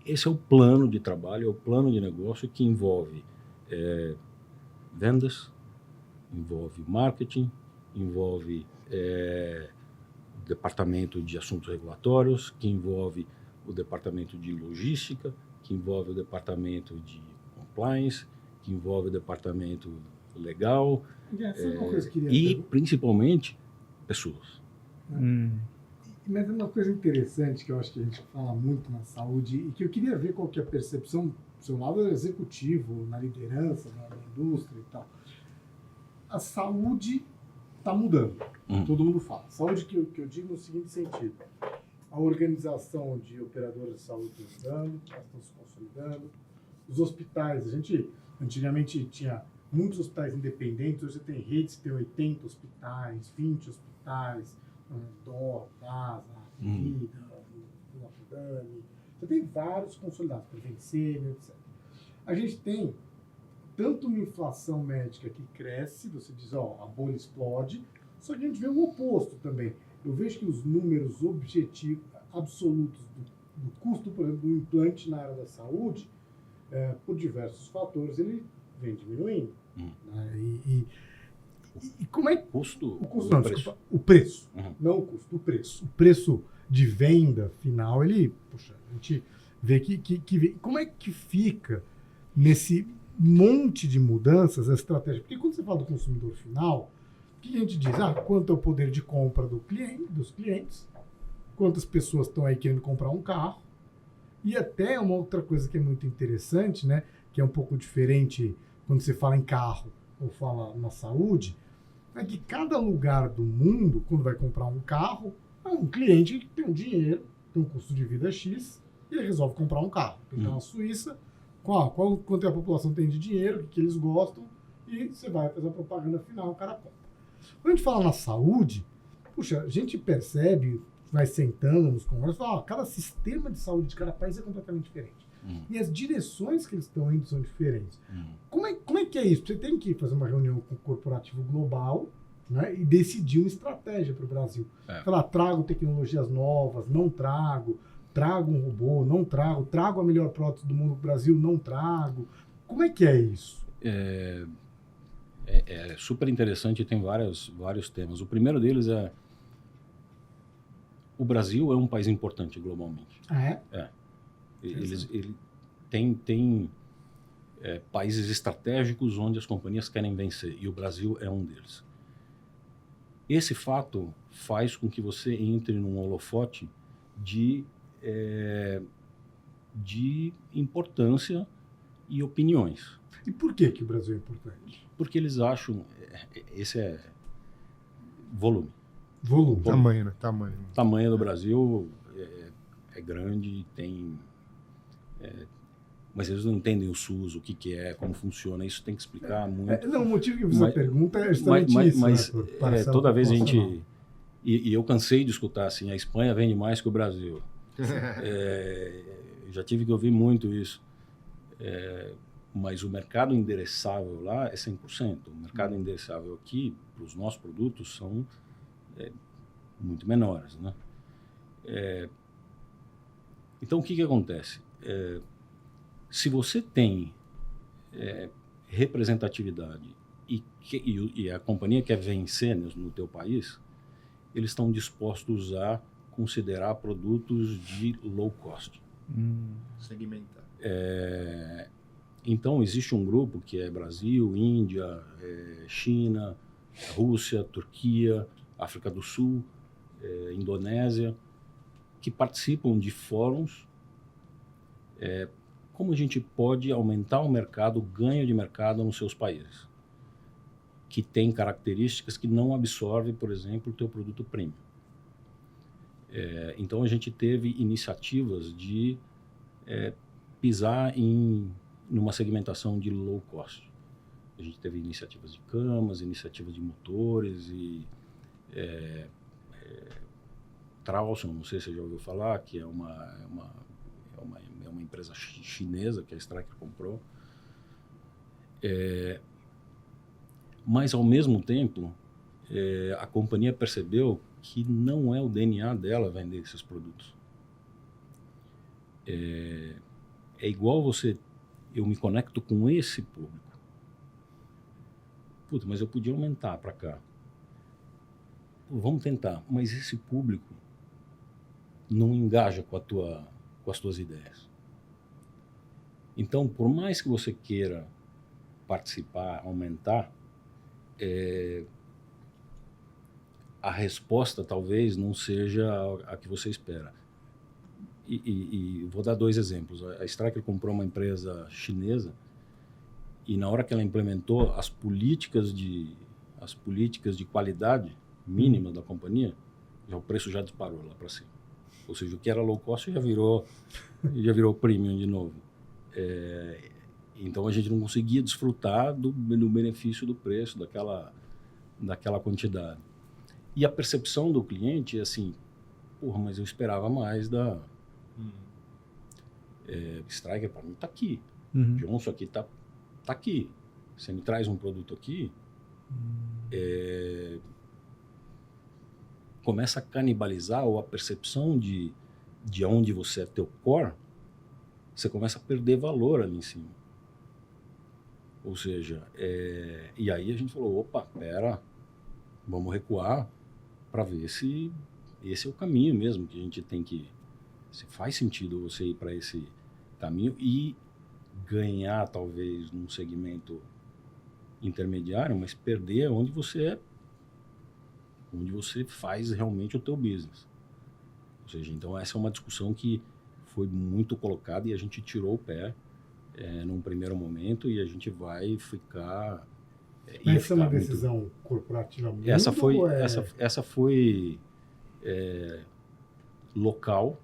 Esse é o plano de trabalho, é o plano de negócio que envolve vendas, envolve marketing, envolve o departamento de assuntos regulatórios, que envolve o departamento de logística, que envolve o departamento de compliance, que envolve o departamento legal e, principalmente, pessoas. Mas é uma coisa interessante que eu acho que a gente fala muito na saúde e que eu queria ver qual que é a percepção do seu lado executivo, na liderança, na indústria e tal. A saúde está mudando, todo mundo fala. Saúde que eu digo no seguinte sentido. A organização de operadores de saúde está mudando, elas estão se consolidando. Os hospitais, a gente antigamente tinha muitos hospitais independentes, hoje você tem redes que tem 80 hospitais, 20 hospitais, DOR, DASA, Vida, Notre Dame. Você tem vários consolidados, Prevencênio, etc. A gente tem tanto uma inflação médica que cresce, você diz, a bolha explode, só que a gente vê o oposto também. Eu vejo que os números objetivos, absolutos do custo, por exemplo, do implante na área da saúde, por diversos fatores, ele vem diminuindo. Né? E como é o custo? Não, desculpa, o preço. Não o custo, o preço. O preço de venda final, a gente vê que como é que fica nesse monte de mudanças a estratégia? Porque quando você fala do consumidor final, o que a gente diz? Quanto é o poder de compra dos clientes, quantas pessoas estão aí querendo comprar um carro, e até uma outra coisa que é muito interessante, né, que é um pouco diferente quando você fala em carro ou fala na saúde, é que cada lugar do mundo, quando vai comprar um carro, é um cliente que tem um dinheiro, tem um custo de vida X, e ele resolve comprar um carro. Então, na Suíça, quanto a população tem de dinheiro, o que eles gostam, e você vai fazer a propaganda final, o cara compra. Quando a gente fala na saúde, a gente percebe, vai sentando nos conversas, fala, cada sistema de saúde de cada país é completamente diferente. E as direções que eles estão indo são diferentes. Como é que é isso? Você tem que fazer uma reunião com o corporativo global, né, e decidir uma estratégia para o Brasil. Falar, trago tecnologias novas, não trago um robô, não trago a melhor prótese do mundo para o Brasil, não trago. Como é que é isso? É super interessante e tem vários temas. O primeiro deles é o Brasil é um país importante globalmente. Ele tem países estratégicos onde as companhias querem vencer, e o Brasil é um deles. Esse fato faz com que você entre num holofote de importância e opiniões. E por que o Brasil é importante? Porque eles acham... Esse é volume. Tamanho, né? O tamanho do Brasil é grande, tem... mas eles não entendem o SUS, o que é, como funciona, isso tem que explicar muito. O motivo que eu fiz a pergunta é justamente isso. Mas toda vez a gente... E eu cansei de escutar assim, a Espanha vende mais que o Brasil. Já tive que ouvir muito isso. Mas o mercado endereçável lá é 100%. O mercado endereçável aqui, para os nossos produtos, são muito menores, né? Então, o que acontece? Se você tem representatividade e a companhia quer vencer no teu país, eles estão dispostos a considerar produtos de low cost. Segmentar. Então, existe um grupo que é Brasil, Índia, China, Rússia, Turquia, África do Sul, Indonésia, que participam de fóruns. Como a gente pode aumentar o mercado, o ganho de mercado nos seus países, que tem características que não absorvem, por exemplo, o teu produto premium. Então, a gente teve iniciativas de pisar numa segmentação de low cost. A gente teve iniciativas de camas, iniciativas de motores e Trauson, não sei se você já ouviu falar, que é uma empresa chinesa que a Stryker comprou. Mas, ao mesmo tempo, a companhia percebeu que não é o DNA dela vender esses produtos. É igual eu me conecto com esse público. Puta, mas eu podia aumentar para cá. Pô, vamos tentar, mas esse público não engaja com as tuas ideias. Então, por mais que você queira participar, aumentar, a resposta talvez não seja a que você espera. E vou dar 2 exemplos. A Stryker comprou uma empresa chinesa e na hora que ela implementou as políticas de qualidade mínima da companhia, o preço já disparou lá para cima. Ou seja, o que era low cost já virou premium de novo. Então a gente não conseguia desfrutar do benefício do preço daquela quantidade. E a percepção do cliente é assim, porra, mas eu esperava mais da Stryker, para mim está aqui. Johnson aqui está aqui. Você me traz um produto aqui, começa a canibalizar, ou a percepção de onde você é teu core, você começa a perder valor ali em cima. Ou seja, e aí a gente falou, opa, pera, vamos recuar para ver se esse é o caminho mesmo que a gente tem que... Se faz sentido você ir para esse caminho e ganhar talvez num segmento intermediário, mas perder onde você faz realmente o teu business. Ou seja, então essa é uma discussão que foi muito colocada e a gente tirou o pé num primeiro momento e a gente vai ficar... Essa é uma decisão corporativa muito... Essa foi local,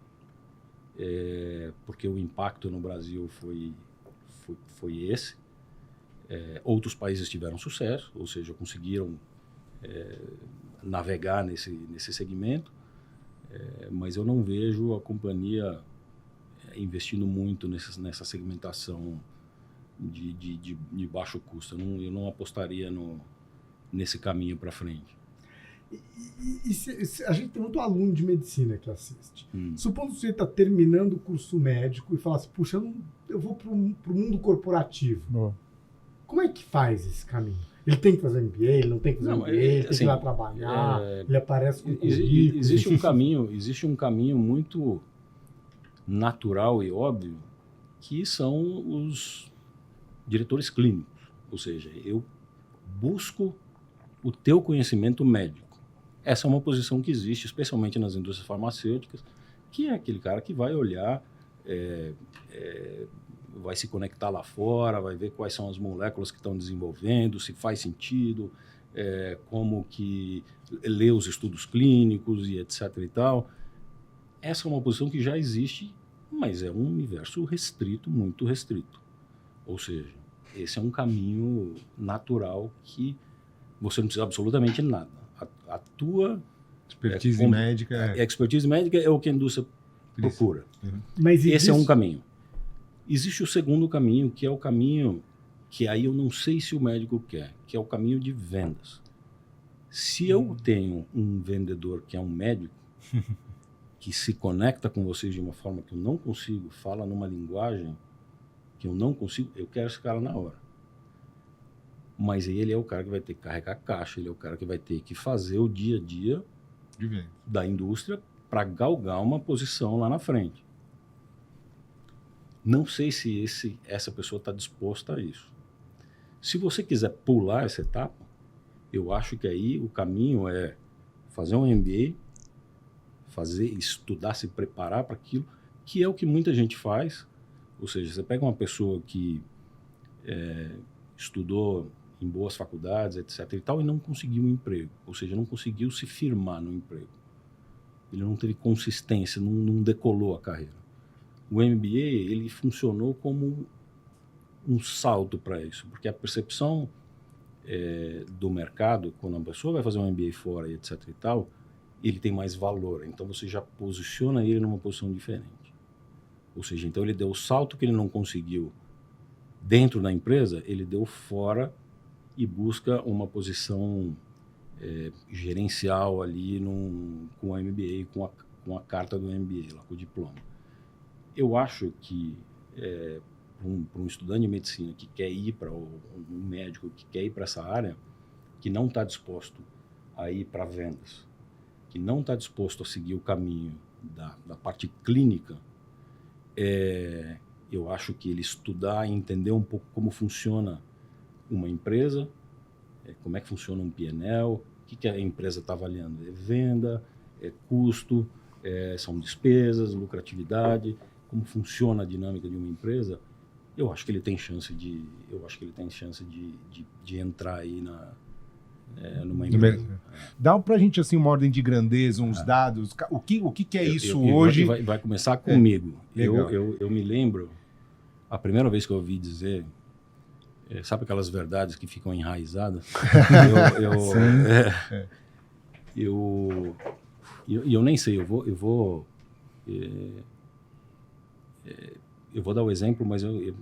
porque o impacto no Brasil foi esse. Outros países tiveram sucesso, ou seja, conseguiram navegar nesse segmento, mas eu não vejo a companhia investindo muito nessa segmentação de baixo custo. Eu não apostaria nesse caminho para frente. A gente tem muito aluno de medicina que assiste. Supondo que você está terminando o curso médico e fala assim, puxa, eu vou para o mundo corporativo. Boa. Como é que faz esse caminho? Ele tem que fazer MBA, ele não tem que fazer MBA, ele tem que ir lá trabalhar, ele aparece com currículo. Existe um caminho muito natural e óbvio que são os diretores clínicos. Ou seja, eu busco o teu conhecimento médico. Essa é uma posição que existe, especialmente nas indústrias farmacêuticas, que é aquele cara que vai olhar, vai se conectar lá fora, vai ver quais são as moléculas que estão desenvolvendo, se faz sentido, como que lê os estudos clínicos e etc. e tal. Essa é uma posição que já existe, mas é um universo restrito, muito restrito. Ou seja, esse é um caminho natural que você não precisa absolutamente nada. A tua expertise médica expertise médica é o que a indústria procura. Mas esse é um caminho. Existe o segundo caminho, que é o caminho que aí eu não sei se o médico quer, que é o caminho de vendas. Se eu tenho um vendedor que é um médico, que se conecta com vocês de uma forma que eu não consigo, fala numa linguagem que eu não consigo, eu quero esse cara na hora. Mas ele é o cara que vai ter que carregar caixa, ele é o cara que vai ter que fazer o dia a dia da indústria para galgar uma posição lá na frente. Não sei se essa pessoa está disposta a isso. Se você quiser pular essa etapa, eu acho que aí o caminho é fazer um MBA, estudar, se preparar para aquilo, que é o que muita gente faz. Ou seja, você pega uma pessoa que estudou em boas faculdades, etc. e tal, e não conseguiu um emprego. Ou seja, não conseguiu se firmar no emprego. Ele não teve consistência, não decolou a carreira. O MBA, ele funcionou como um salto para isso, porque a percepção do mercado, quando a pessoa vai fazer um MBA fora e etc e tal, ele tem mais valor. Então, você já posiciona ele numa posição diferente. Ou seja, então ele deu o salto que ele não conseguiu dentro da empresa, ele deu fora e busca uma posição gerencial ali com o MBA, com a carta do MBA, lá, com o diploma. Eu acho que para um estudante de medicina que quer ir para um médico que quer ir para essa área, que não está disposto a ir para vendas, que não está disposto a seguir o caminho da parte clínica, eu acho que ele estudar e entender um pouco como funciona uma empresa, como é que funciona um P&L, o que a empresa está avaliando, venda, custo, são despesas, lucratividade, como funciona a dinâmica de uma empresa. Eu acho que ele tem chance de entrar aí numa empresa. Dá pra gente assim uma ordem de grandeza, uns dados, o que é isso hoje? Vai começar comigo. Eu me lembro, a primeira vez que eu ouvi dizer, sabe aquelas verdades que ficam enraizadas? Eu nem sei, eu vou dar o exemplo, mas eu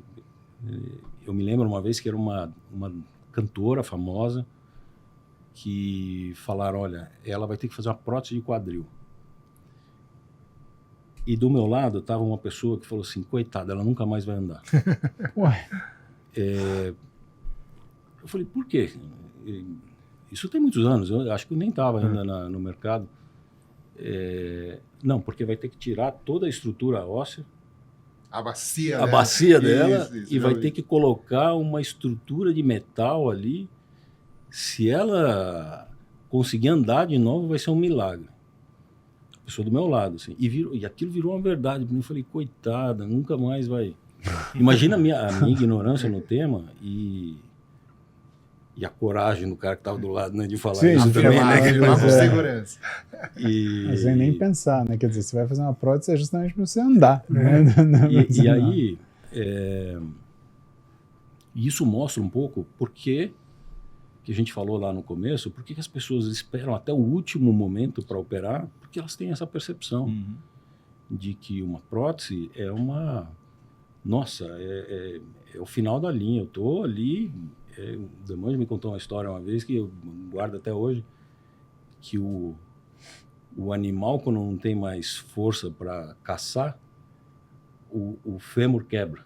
me lembro uma vez que era uma cantora famosa que falaram, olha, ela vai ter que fazer uma prótese de quadril. E do meu lado estava uma pessoa que falou assim, coitada, ela nunca mais vai andar. Ué. Eu falei, por quê? Isso tem muitos anos, eu acho que eu nem estava ainda no mercado. Não, porque vai ter que tirar toda a estrutura óssea, a bacia dela, isso, e vai ter que colocar uma estrutura de metal ali. Se ela conseguir andar de novo, vai ser um milagre. A pessoa do meu lado, assim. E aquilo virou uma verdade. Eu falei, coitada, nunca mais vai. Imagina a minha ignorância no tema e a coragem do cara que estava do lado, né, de falar isso também, né? Ele vai com segurança. Mas sem nem pensar, né? Quer dizer, você vai fazer uma prótese justamente para você andar. Né? E aí, isso mostra um pouco porque que a gente falou lá no começo, por que as pessoas esperam até o último momento para operar? Porque elas têm essa percepção de que uma prótese é uma... Nossa, é o final da linha. Eu estou ali... o Demange me contou uma história uma vez que eu guardo até hoje, que o animal, quando não tem mais força para caçar, o fêmur quebra.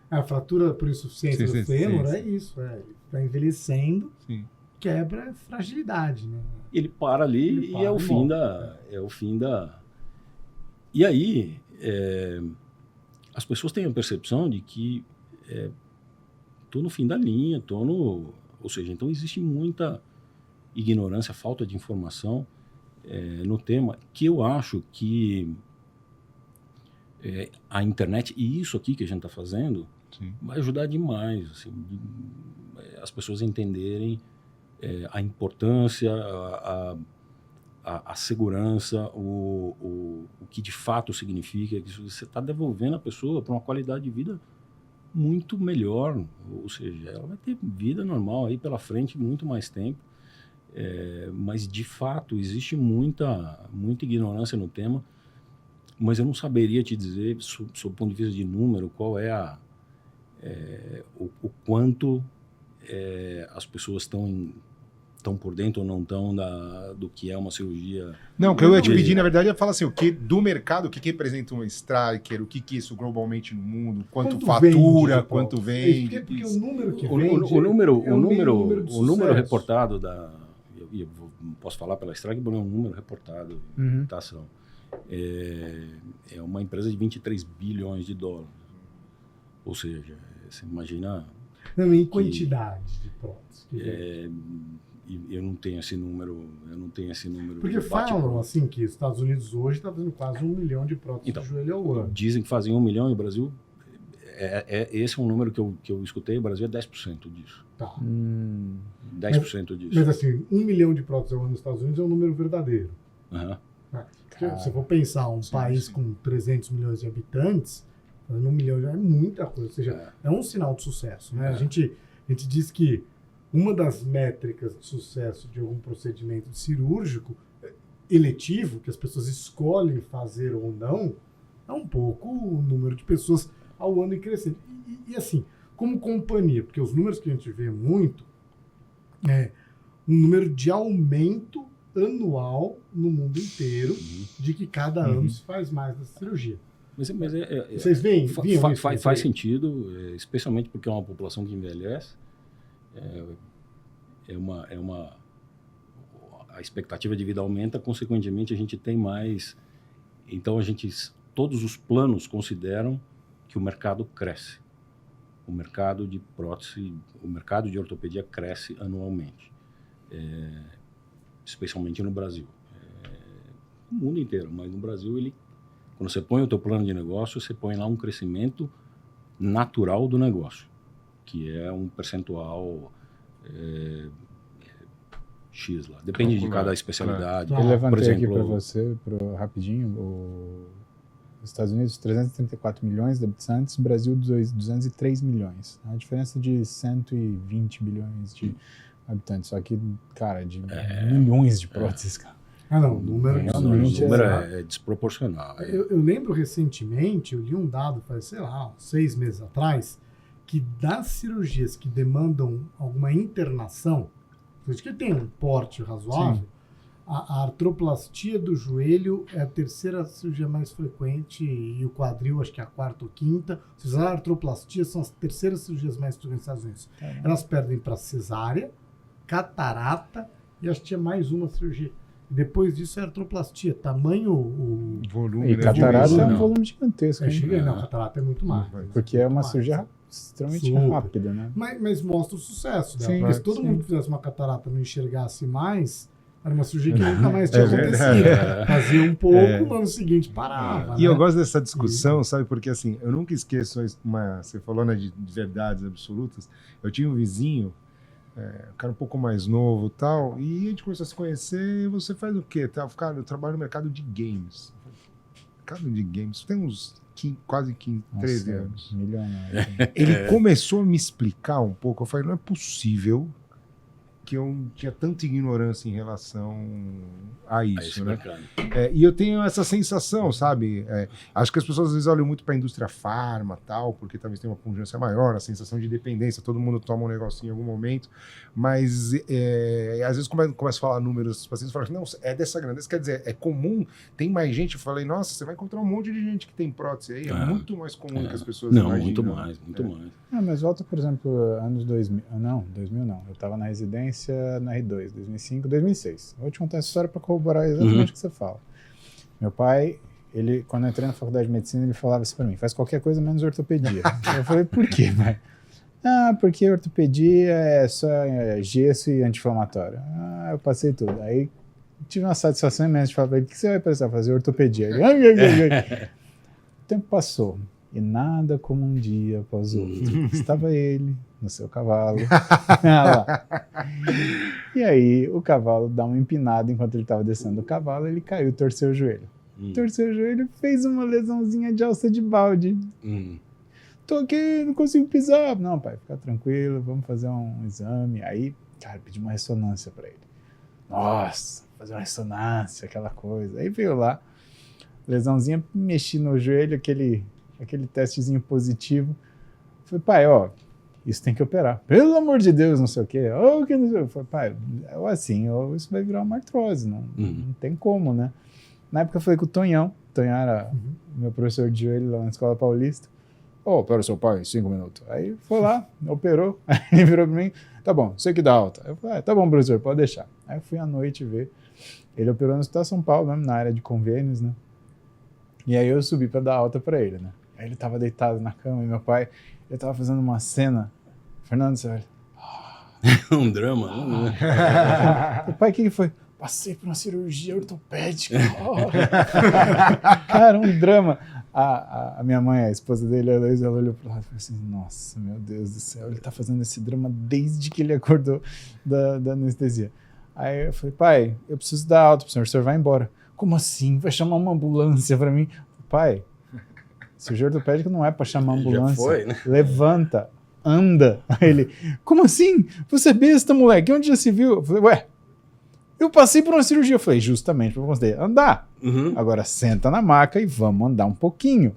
A fratura por insuficiência do fêmur é isso. Ele está envelhecendo, quebra a fragilidade. Né? Ele para ali e é o fim da... E aí, as pessoas têm a percepção de que estou no fim da linha, ou seja, então existe muita ignorância, falta de informação no tema, que eu acho que a internet e isso aqui que a gente está fazendo vai ajudar demais, assim, as pessoas entenderem a importância, a segurança, o que de fato significa, que você está devolvendo a pessoa para uma qualidade de vida muito melhor, ou seja, ela vai ter vida normal aí pela frente muito mais tempo, mas de fato existe muita ignorância no tema. mas eu não saberia te dizer, sob o ponto de vista de número, qual é o quanto as pessoas estão por dentro ou não estão do que é uma cirurgia. Não, o que eu ia te pedir, na verdade, é falar assim, do mercado, o que representa um striker, o que é isso globalmente no mundo, quanto fatura, vende, quanto vende. Porque o número que vende... O número reportado eu posso falar pela Strike, porque é um número reportado em ação. É uma empresa de 23 bilhões de dólares. Ou seja, você imagina... Não, em quantidade de próteses. Eu não tenho esse número. Porque falam assim que os Estados Unidos hoje está fazendo quase 1 milhão de próteses de joelho ao ano. Dizem que fazem 1 milhão e o Brasil... esse é um número que eu escutei, o Brasil é 10% disso. Tá. 10% disso. Mas assim, 1 milhão de próteses ao ano nos Estados Unidos é um número verdadeiro. Se for pensar um país com 300 milhões de habitantes, fazendo 1 milhão já é muita coisa. Ou seja, é um sinal de sucesso. Né? A gente diz que uma das métricas de sucesso de algum procedimento cirúrgico eletivo, que as pessoas escolhem fazer ou não, é um pouco o número de pessoas ao ano e crescendo. E assim, como companhia, porque os números que a gente vê muito é um número de aumento anual no mundo inteiro de que cada ano se faz mais dessa cirurgia. Mas vocês veem? Faz sentido, especialmente porque é uma população que envelhece. A expectativa de vida aumenta, consequentemente a gente tem mais. Então todos os planos consideram que o mercado cresce. O mercado de prótese, o mercado de ortopedia cresce anualmente, especialmente no Brasil. No mundo inteiro, mas no Brasil quando você põe o teu plano de negócio, você põe lá um crescimento natural do negócio, que é um percentual X lá. Depende de cada especialidade. Eu levantei aqui para você, rapidinho, os Estados Unidos, 334 milhões de habitantes, Brasil, 203 milhões. A diferença de 120 bilhões de habitantes. Só que, cara, de milhões de próteses, cara. Não, o número é desproporcional. Eu lembro recentemente, eu li um dado, faz, sei lá, 6 meses atrás, que das cirurgias que demandam alguma internação, que tem um porte razoável, a artroplastia do joelho é a terceira cirurgia mais frequente e o quadril acho que é a quarta ou quinta. As artroplastias são as terceiras cirurgias mais frequentes nos Estados Unidos. Elas perdem para cesárea, catarata e acho que tinha mais uma cirurgia. Depois disso é artroplastia, tamanho, o volume. E catarata é um volume gigantesco. Não, catarata é muito mais. Porque é uma cirurgia extremamente rápida, né? Mas mostra o sucesso dela. Porque se todo mundo fizesse uma catarata e não enxergasse mais, era uma cirurgia que nunca mais tinha acontecido. Fazia um pouco, no ano seguinte parava. E eu gosto dessa discussão, sabe? Porque assim, eu nunca esqueço, você falou, né, de verdades absolutas. Eu tinha um vizinho, um cara um pouco mais novo e tal, e a gente começou a se conhecer. E você faz o quê? Cara, eu trabalho no mercado de games. Mercado de games, tem uns quase 13 anos. Milionário. Ele começou a me explicar um pouco. Eu falei, não é possível que eu tinha tanta ignorância em relação a isso, né? E eu tenho essa sensação, sabe? Acho que as pessoas às vezes olham muito para a indústria farma, tal, porque talvez tenha uma pungência maior, a sensação de dependência, todo mundo toma um negocinho em algum momento, mas às vezes começa a falar números, os pacientes falam, não, é dessa grandeza, quer dizer, é comum, tem mais gente. Eu falei, nossa, você vai encontrar um monte de gente que tem prótese aí, é muito mais comum do que as pessoas imaginam. Muito mais. Mas volta, por exemplo, anos 2000, não, eu estava na residência na R2, 2005, 2006. Vou te contar essa história para corroborar exatamente o que você fala. Meu pai, quando eu entrei na faculdade de medicina, ele falava assim para mim, faz qualquer coisa menos ortopedia. Eu falei, por quê, pai? Porque ortopedia é só gesso e anti-inflamatório. Eu passei tudo. Aí tive uma satisfação imensa de falar para ele, o que você vai precisar fazer? Ortopedia. O tempo passou. E nada como um dia após o outro. Estava ele no seu cavalo. E aí o cavalo dá uma empinada enquanto ele estava descendo o cavalo, ele caiu, torceu o joelho. Torceu o joelho, fez uma lesãozinha de alça de balde. Tô aqui, não consigo pisar. Não, pai, fica tranquilo, vamos fazer um exame. Aí, cara, pedi uma ressonância para ele. Nossa, fazer uma ressonância, aquela coisa. Aí veio lá, lesãozinha, mexi no joelho, aquele testezinho positivo. Falei, pai, ó, isso tem que operar. Pelo amor de Deus, não sei o quê. Oh, que não sei. Eu falei, pai, assim, isso vai virar uma artrose, não tem como, né? Na época eu falei com o Tonhão era meu professor de joelho lá na Escola Paulista. Opera o seu pai em 5 minutos. Aí foi lá, operou, aí ele virou pra mim, tá bom, você que dá alta. Eu falei, tá bom, professor, pode deixar. Aí eu fui à noite ver. Ele operou no Hospital São Paulo, mesmo na área de convênios, né? E aí eu subi pra dar alta pra ele, né? Aí ele tava deitado na cama e meu pai, ele tava fazendo uma cena. Fernando, você olha. Um drama, né? Pai, o que foi? Passei por uma cirurgia ortopédica. Cara, um drama. A minha mãe, a esposa dele, ela olhou pro lado e falou assim, nossa, meu Deus do céu, ele tá fazendo esse drama desde que ele acordou da anestesia. Aí eu falei, pai, eu preciso dar alta pro senhor, o senhor vai embora. Como assim? Vai chamar uma ambulância pra mim? Pai, cirurgia ortopédica não é pra chamar ambulância. Já foi, né? Levanta, anda. Aí ele, como assim? Você é besta, moleque, onde já se viu? Eu falei, ué, eu passei por uma cirurgia. Eu falei, justamente pra você andar. Agora senta na maca e vamos andar um pouquinho.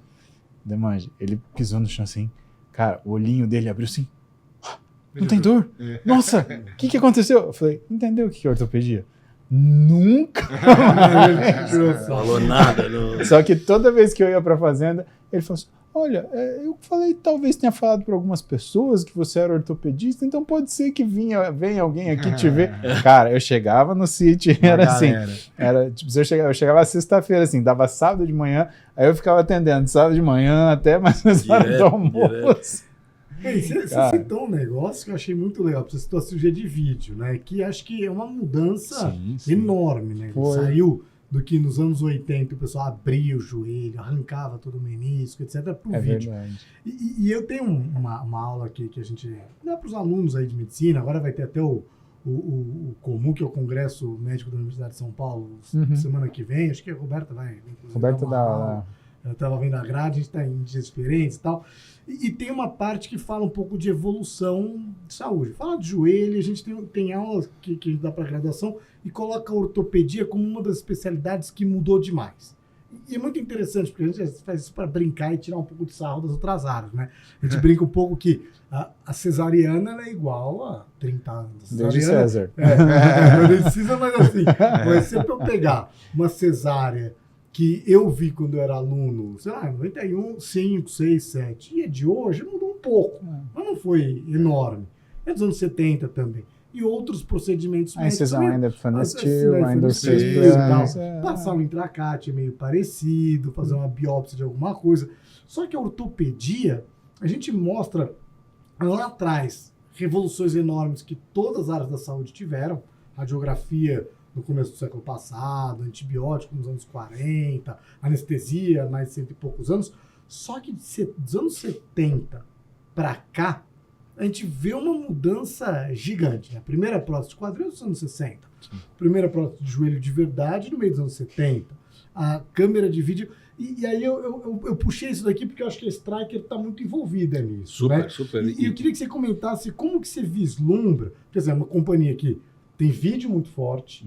Demanje, ele pisou no chão assim. Cara, o olhinho dele abriu assim. Não tem dor? Nossa, o que aconteceu? Eu falei, entendeu o que é ortopedia? Nunca falou nada. Não. Só que toda vez que eu ia pra fazenda, ele falou assim, olha, eu falei, talvez tenha falado para algumas pessoas que você era ortopedista, então pode ser que venha alguém aqui te ver. Cara, eu chegava no sítio, era assim, tipo, eu chegava sexta-feira, assim, dava sábado de manhã, aí eu ficava atendendo sábado de manhã até mais ou menos do almoço. Você citou um negócio que eu achei muito legal, você citou a cirurgia de vídeo, né, que acho que é uma mudança enorme, né, saiu do que nos anos 80 o pessoal abria o joelho, arrancava todo o menisco, etc. pro vídeo. Verdade. E eu tenho uma aula aqui que a gente dá para os alunos aí de medicina, agora vai ter até o comum, que é o Congresso Médico da Universidade de São Paulo, semana que vem, acho que a Roberta vai. Roberta dá. Eu estava vendo a grade, a gente está em dias diferentes e tal. E tem uma parte que fala um pouco de evolução de saúde. Fala de joelho, a gente tem aulas que dá para graduação e coloca a ortopedia como uma das especialidades que mudou demais. E é muito interessante, porque a gente faz isso para brincar e tirar um pouco de sarro das outras áreas, né? A gente brinca um pouco que a cesariana ela é igual a 30 anos. Desde César. Não precisa, mas assim, mas sempre eu pegar uma cesárea que eu vi quando eu era aluno, sei lá, 91, 5, 6, 7, e a de hoje mudou um pouco, mas não foi enorme. É dos anos 70 também. E outros procedimentos médicos. A incisão ainda fenestil, ainda os seus planos. Passar um intracate é meio parecido, fazer uma biópsia de alguma coisa. Só que a ortopedia, a gente mostra lá atrás revoluções enormes que todas as áreas da saúde tiveram. Radiografia no começo do século passado, antibiótico nos anos 40, anestesia mais de 100 e poucos anos. Só que dos anos 70 para cá, a gente vê uma mudança gigante. Né? A primeira prótese de quadril dos anos 60, a primeira prótese de joelho de verdade no meio dos anos 70, a câmera de vídeo. E aí eu puxei isso daqui porque eu acho que a Stryker está muito envolvida nisso. Super, né? super. E eu queria que você comentasse como que você vislumbra, quer dizer, uma companhia que tem vídeo muito forte,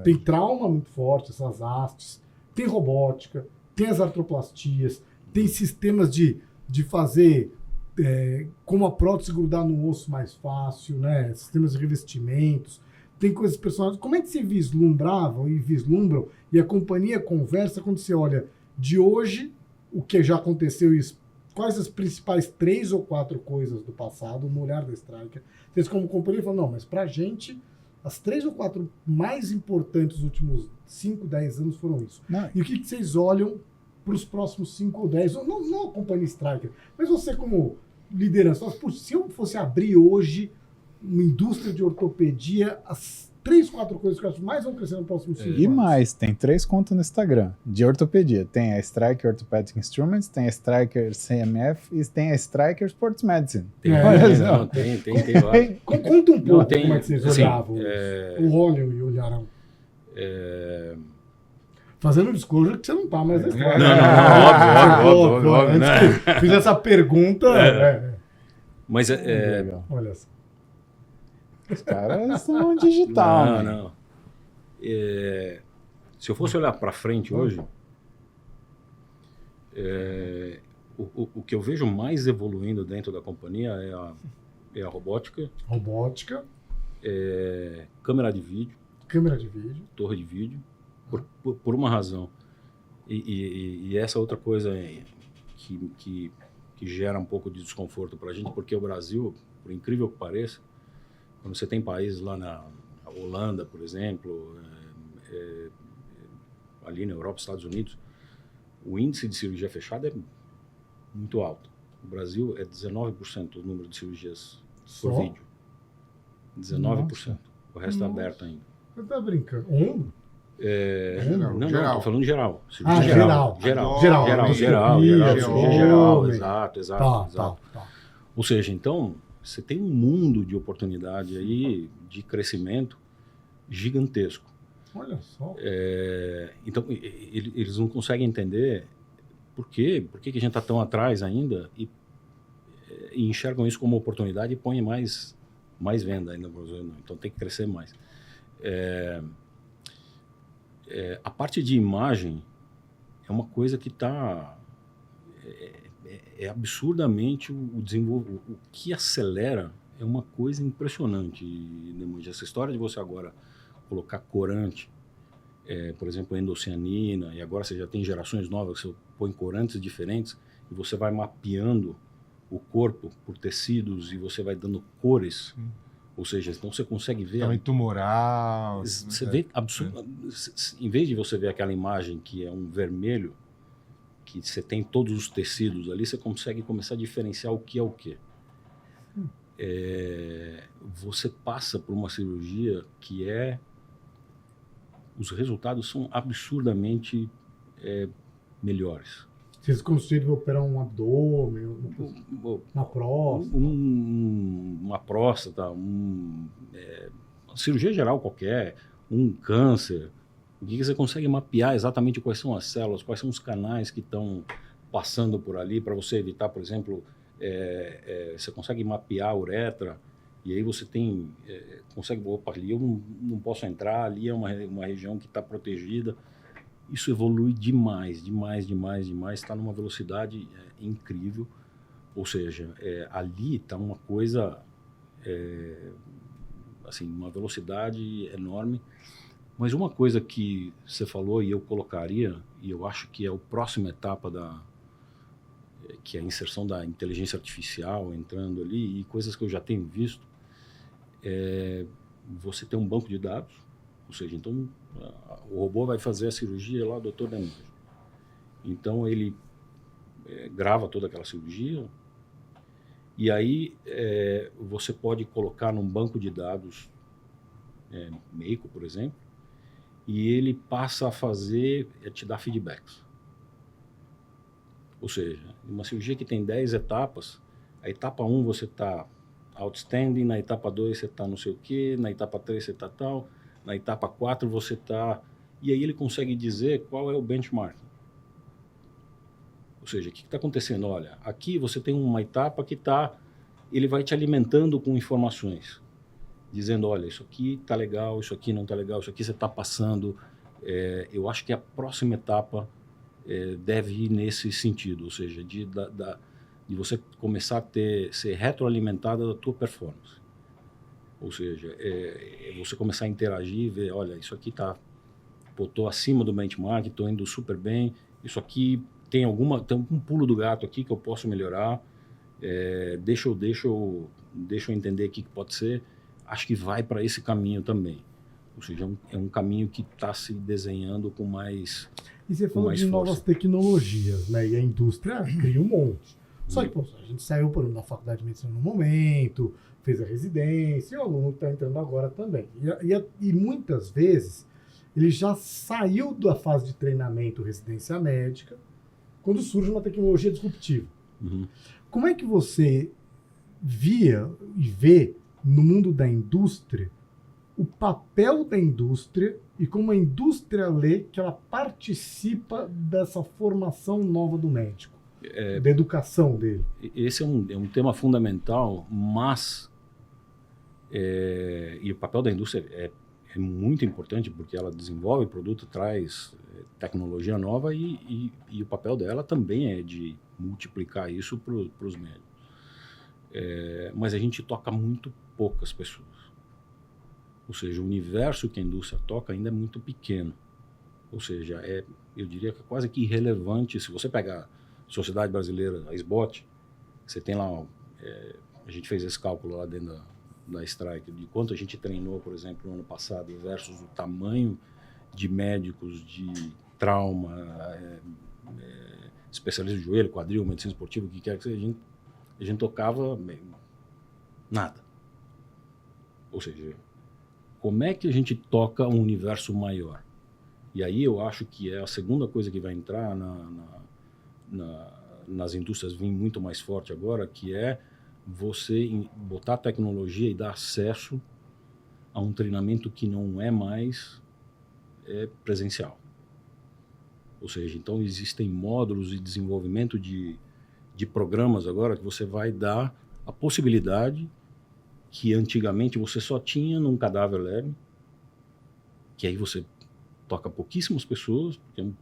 tem trauma muito forte, essas hastes, tem robótica, tem as artroplastias, tem sistemas de fazer como a prótese grudar no osso mais fácil, né? Sistemas de revestimentos, tem coisas personalizadas. Como é que você vislumbravam e vislumbram e a companhia conversa quando você olha de hoje, o que já aconteceu e quais as principais 3 ou 4 coisas do passado, no olhar da Stryker? Vocês como companhia falam, não, mas pra gente as 3 ou 4 mais importantes dos últimos 5, 10 anos foram isso. Não. E o que vocês olham para os próximos 5 ou 10, não a companhia Stryker, mas você como liderança. Se eu fosse abrir hoje uma indústria de ortopedia, as 3, 4 coisas que eu acho mais vão crescer no próximo 5 anos. E mais, tem 3 contas no Instagram de ortopedia. Tem a Stryker Orthopedic Instruments, tem a Stryker CMF e tem a Stryker Sports Medicine. Tem vários. Conta um pouco como é que vocês olhavam o olho e olharam. Fazendo um discurso que você não tá mais na história. Não, óbvio. Né? Fiz essa pergunta. Mas olha só. Os caras são digital. Não. Se eu fosse olhar para frente hoje, O que eu vejo mais evoluindo dentro da companhia é a robótica. Robótica. Câmera de vídeo. Câmera de vídeo. Torre de vídeo. Por uma razão. E essa outra coisa que gera um pouco de desconforto para a gente, porque o Brasil, por incrível que pareça, quando você tem países lá na Holanda, por exemplo, ali na Europa, Estados Unidos, o índice de cirurgia fechada é muito alto. O Brasil é 19% o número de cirurgias por vídeo. 19%. Nossa. O resto é aberto ainda. Você tá brincando? Ombro? Não, estou falando geral. Geral. Exato. Ou seja, então, você tem um mundo de oportunidade aí, de crescimento gigantesco. Olha só. Então, eles não conseguem entender por que a gente está tão atrás ainda e enxergam isso como oportunidade e põem mais venda ainda. Então, tem que crescer mais. A parte de imagem é uma coisa que está... É absurdamente o desenvolvimento. O que acelera é uma coisa impressionante. Essa história de você agora colocar corante, por exemplo, endocianina, e agora você já tem gerações novas que você põe corantes diferentes e você vai mapeando o corpo por tecidos e você vai dando cores. Ou seja, então você consegue ver... Também tumoral... Você vê em vez de você ver aquela imagem que é um vermelho, que você tem todos os tecidos ali, você consegue começar a diferenciar o que é o quê. Você passa por uma cirurgia que os resultados são absurdamente melhores. Vocês conseguiram operar um abdômen, uma próstata? Uma próstata, cirurgia geral qualquer, um câncer. O que você consegue mapear exatamente quais são as células, quais são os canais que estão passando por ali para você evitar, por exemplo, você consegue mapear a uretra e aí você consegue, ali eu não posso entrar, ali é uma região que está protegida. Isso evolui demais, está numa velocidade incrível. Ou seja, ali está uma coisa, assim, uma velocidade enorme. Mas uma coisa que você falou e eu colocaria, e eu acho que é a próxima etapa que é a inserção da inteligência artificial entrando ali, e coisas que eu já tenho visto, você tem um banco de dados, ou seja, então o robô vai fazer a cirurgia lá, doutor Demange. Então ele grava toda aquela cirurgia e aí você pode colocar num banco de dados, Meico, por exemplo, e ele passa a fazer, te dar feedbacks. Ou seja, uma cirurgia que tem 10 etapas, a etapa 1 você está outstanding, na etapa 2 você está não sei o quê, na etapa 3 você está tal, na etapa 4 você está... E aí ele consegue dizer qual é o benchmark. Ou seja, o que está acontecendo? Olha, aqui você tem uma etapa que ele vai te alimentando com informações, dizendo, olha, isso aqui está legal, isso aqui não está legal, isso aqui você está passando. Eu acho que a próxima etapa deve ir nesse sentido, ou seja, de você começar a ser retroalimentada da tua performance. Ou seja, você começar a interagir e ver, olha, isso aqui estou acima do benchmark, estou indo super bem, isso aqui tem um pulo do gato aqui que eu posso melhorar, deixa eu entender o que pode ser. Acho que vai para esse caminho também. Ou seja, é um caminho que está se desenhando com mais E você falou de novas tecnologias, né? E a indústria cria um monte. Só que a gente saiu, por exemplo, da faculdade de medicina no momento, fez a residência, e o aluno está entrando agora também. E muitas vezes ele já saiu da fase de treinamento residência médica quando surge uma tecnologia disruptiva. Uhum. Como é que você via e vê no mundo da indústria o papel da indústria e como a indústria lê que ela participa dessa formação nova do médico, da educação dele? Esse é um tema fundamental, mas e o papel da indústria é é muito importante porque ela desenvolve produto, traz tecnologia nova e o papel dela também é de multiplicar isso para os médicos. Mas a gente toca muito poucas pessoas. Ou seja, o universo que a indústria toca ainda é muito pequeno. Ou seja, eu diria que é quase que irrelevante. Se você pegar a Sociedade Brasileira, a SBOT, você tem lá, a gente fez esse cálculo lá dentro da Strike, de quanto a gente treinou, por exemplo, no ano passado, versus o tamanho de médicos de trauma, especialistas de joelho, quadril, medicina esportiva, o que quer que seja, a gente tocava nada. Ou seja, como é que a gente toca um universo maior? E aí eu acho que é a segunda coisa que vai entrar nas indústrias, vir muito mais forte agora, que é você botar tecnologia e dar acesso a um treinamento que não é mais presencial. Ou seja, então existem módulos de desenvolvimento de programas agora que você vai dar a possibilidade que antigamente você só tinha num cadáver leve, que aí você toca pouquíssimas pessoas, porque é um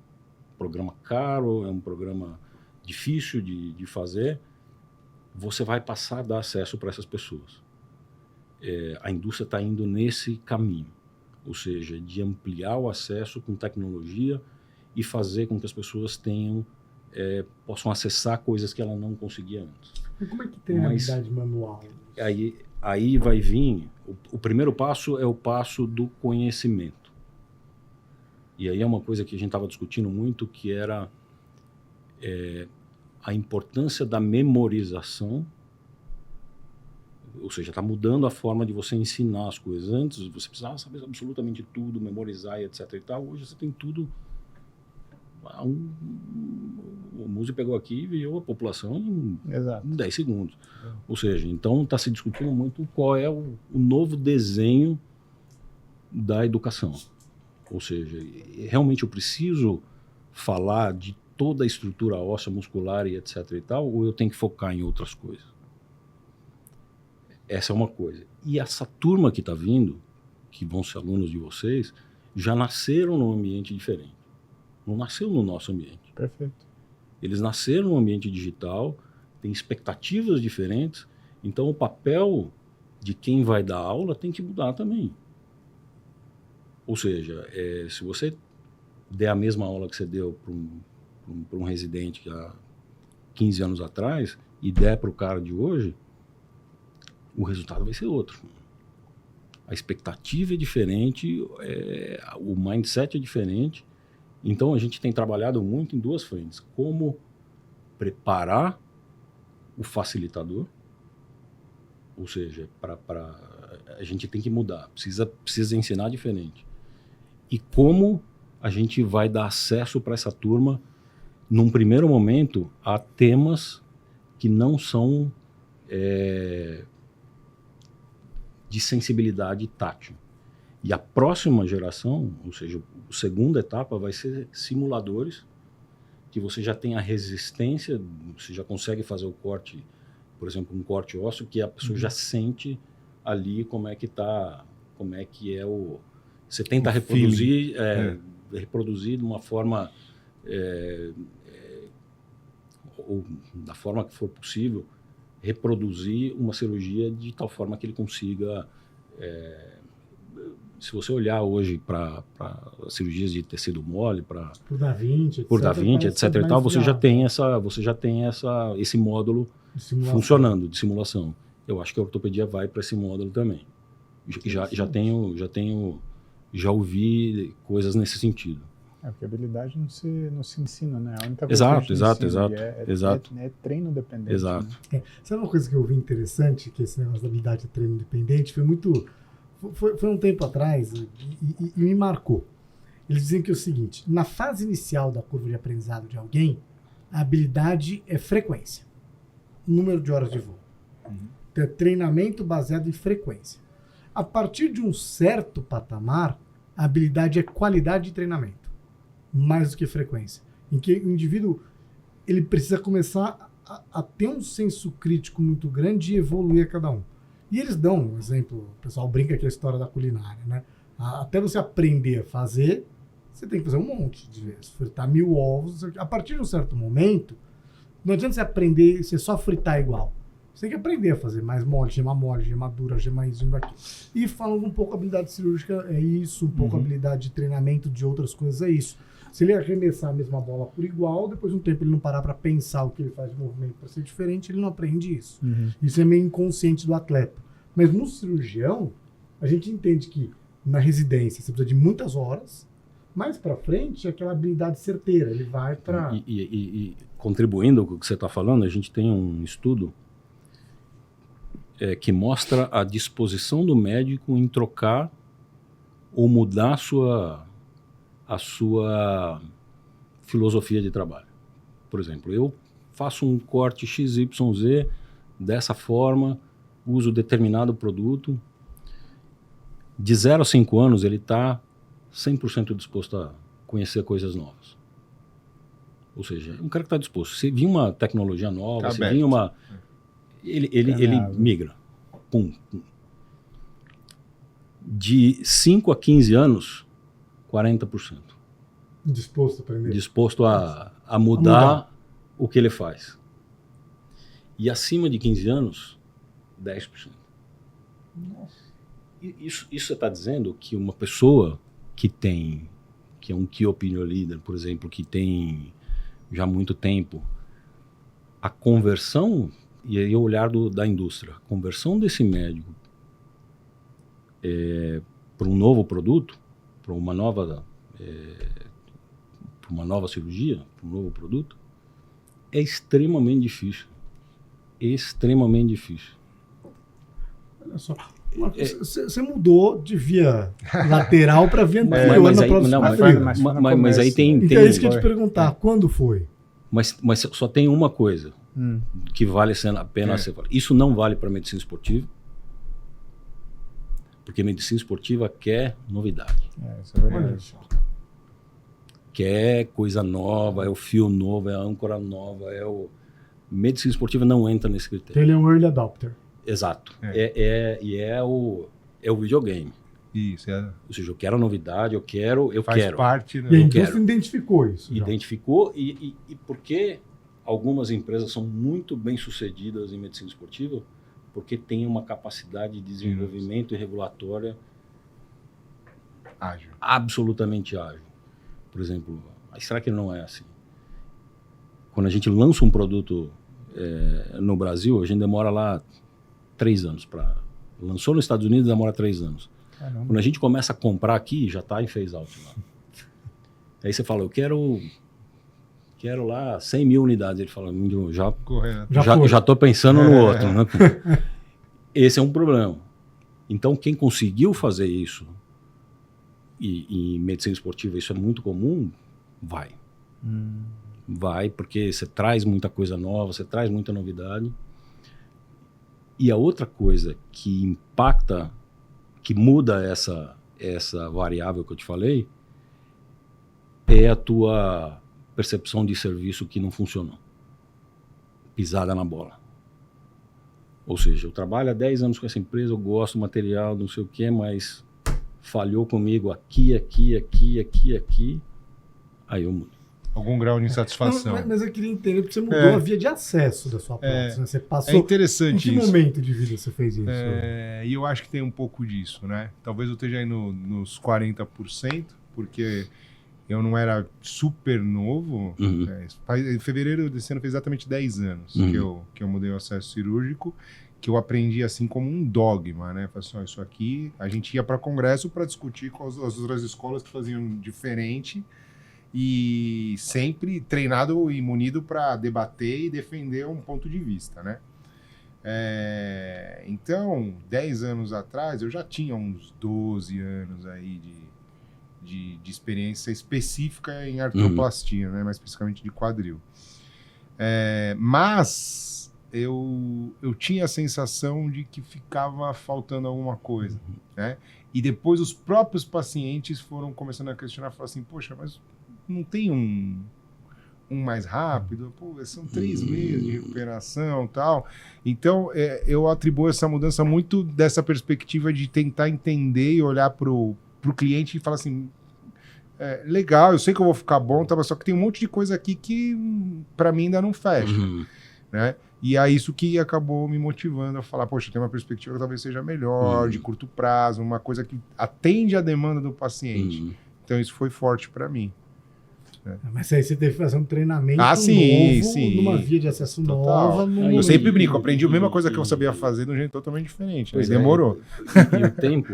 programa caro, é um programa difícil de fazer, você vai passar a dar acesso para essas pessoas. A indústria está indo nesse caminho, ou seja, de ampliar o acesso com tecnologia e fazer com que as pessoas possam acessar coisas que ela não conseguia antes. E como é que tem a habilidade manual? Aí vai vir, o primeiro passo é o passo do conhecimento. E aí é uma coisa que a gente estava discutindo muito, que era a importância da memorização, ou seja, está mudando a forma de você ensinar as coisas. Antes você precisava saber absolutamente tudo, memorizar e etc. e tal. Hoje você tem tudo. O Muzi pegou aqui e viu a população em 10 segundos. Ou seja, então está se discutindo muito qual é o novo desenho da educação. Ou seja, realmente eu preciso falar de toda a estrutura óssea, muscular e etc. e tal, ou eu tenho que focar em outras coisas? Essa é uma coisa. E essa turma que está vindo, que vão ser alunos de vocês, já nasceram num ambiente diferente. Não nasceu no nosso ambiente. Perfeito. Eles nasceram no ambiente digital, têm expectativas diferentes, então o papel de quem vai dar aula tem que mudar também. Ou seja, se você der a mesma aula que você deu para um residente há 15 anos atrás e der para o cara de hoje, o resultado vai ser outro. A expectativa é diferente, o mindset é diferente. Então, a gente tem trabalhado muito em duas frentes. Como preparar o facilitador, ou seja, a gente tem que mudar, precisa ensinar diferente. E como a gente vai dar acesso para essa turma, num primeiro momento, a temas que não são de sensibilidade tátil. E a próxima geração, ou seja, a segunda etapa vai ser simuladores, que você já tem a resistência, você já consegue fazer o corte, por exemplo, um corte ósseo, que a pessoa já sente ali como é que está, como é que é o... Você tenta reproduzir de uma forma, ou da forma que for possível, reproduzir uma cirurgia de tal forma que ele consiga... se você olhar hoje para cirurgias de tecido mole, por Da Vinci, etc. e tal, você já tem esse módulo funcionando de simulação. Eu acho que a ortopedia vai para esse módulo também. Já ouvi coisas nesse sentido. Porque a habilidade não se ensina, né? A única coisa que exato. É treino dependente. Exato. Né? Sabe uma coisa que eu vi interessante, que esse negócio da habilidade de treino dependente, foi um tempo atrás e me marcou. Eles dizem que é o seguinte: na fase inicial da curva de aprendizado de alguém, a habilidade é frequência, número de horas de voo. Então, é treinamento baseado em frequência. A partir de um certo patamar, a habilidade é qualidade de treinamento, mais do que frequência. Em que o indivíduo ele precisa começar a ter um senso crítico muito grande e evoluir a cada um. E eles dão um exemplo, o pessoal brinca que é a história da culinária, né? Até você aprender a fazer, você tem que fazer um monte de vezes. Fritar 1000 ovos. A partir de um certo momento, não adianta você aprender, você só fritar igual. Você tem que aprender a fazer mais mole, gema dura, gema isso, gema aquilo. E falando um pouco habilidade cirúrgica, é isso. Um pouco habilidade de treinamento de outras coisas, é isso. Se ele arremessar a mesma bola por igual, depois de um tempo ele não parar para pensar o que ele faz de movimento para ser diferente, ele não aprende isso. Isso é meio inconsciente do atleta. Mas no cirurgião, a gente entende que na residência você precisa de muitas horas, mais para frente é aquela habilidade certeira, ele vai para... E contribuindo com o que você está falando, a gente tem um estudo que mostra a disposição do médico em trocar ou mudar a sua filosofia de trabalho. Por exemplo, eu faço um corte XYZ dessa forma, uso determinado produto. De 0 a 5 anos, ele está 100% disposto a conhecer coisas novas. Ou seja, um cara que está disposto. Se vir uma tecnologia nova, se vir uma... Ele migra. Pum. De 5 a 15 anos, 40%. Disposto a aprender. Disposto a mudar o que ele faz. E acima de 15 anos, 10%. Nossa. Isso você está dizendo que uma pessoa que é um Key Opinion Leader, por exemplo, que tem já muito tempo, a conversão, e aí o olhar da indústria, a conversão desse médico para um novo produto, para uma nova cirurgia, para um novo produto, é extremamente difícil. Extremamente difícil. Olha só. Você mudou de via lateral para via anterior na próxima. Mas aí tem... Então é isso que eu ia te perguntar. Quando foi? Mas só tem uma coisa que vale a pena ser falada. Isso não vale para medicina esportiva, porque medicina esportiva quer novidade. Isso é verdade. Quer coisa nova, é o fio novo, é a âncora nova, medicina esportiva não entra nesse critério. Ele é um early adopter. Exato. É o videogame. Isso, Ou seja, eu quero a novidade, eu quero. Faz parte, né? E a indústria identificou isso. Identificou e porque algumas empresas são muito bem sucedidas em medicina esportiva, porque tem uma capacidade de desenvolvimento e regulatória ágil. Absolutamente ágil. Por exemplo, será que não é assim? Quando a gente lança um produto no Brasil, a gente demora lá 3 anos. Lançou nos Estados Unidos, demora 3 anos. Caramba. Quando a gente começa a comprar aqui, já está em phase out lá. Aí você fala, eu quero lá 100 mil unidades. Ele fala, já estou pensando no outro. Né? Esse é um problema. Então, quem conseguiu fazer isso, e em medicina esportiva isso é muito comum, vai. Vai, porque você traz muita coisa nova, você traz muita novidade. E a outra coisa que impacta, que muda essa variável que eu te falei, é a tua percepção de serviço que não funcionou. Pisada na bola. Ou seja, eu trabalho há 10 anos com essa empresa, eu gosto do material, não sei o quê, mas falhou comigo aqui, aí eu mudo. Algum grau de insatisfação. Mas eu queria entender, porque você mudou a via de acesso da sua prótese. Né? Você passou... É interessante em que momento de vida você fez isso? E eu acho que tem um pouco disso, né? Talvez eu esteja aí nos 40%, porque eu não era super novo. Em fevereiro desse ano fez exatamente 10 anos que eu mudei o acesso cirúrgico, que eu aprendi assim como um dogma, né? Falei assim, isso aqui, a gente ia para congresso para discutir com as outras escolas que faziam diferente, e sempre treinado e munido para debater e defender um ponto de vista, né? Então, 10 anos atrás, eu já tinha uns 12 anos aí de experiência específica em artroplastia, né? Mais especificamente de quadril. Mas eu tinha a sensação de que ficava faltando alguma coisa, né? E depois os próprios pacientes foram começando a questionar, falaram assim, poxa, mas não tem um mais rápido? Pô, são 3 meses de recuperação e tal. Então, eu atribuo essa mudança muito dessa perspectiva de tentar entender e olhar para o pro cliente e fala assim, legal, eu sei que eu vou ficar bom, tá, mas só que tem um monte de coisa aqui que para mim ainda não fecha, né? E é isso que acabou me motivando a falar, poxa, tem uma perspectiva que talvez seja melhor, de curto prazo, uma coisa que atende à demanda do paciente. Então isso foi forte para mim. Mas aí você teve que fazer um treinamento sim, novo, sim. numa via de acesso Total. nova. Eu sempre brinco, aprendi a mesma coisa que eu sabia fazer de um jeito totalmente diferente. Aí demorou. E o tempo,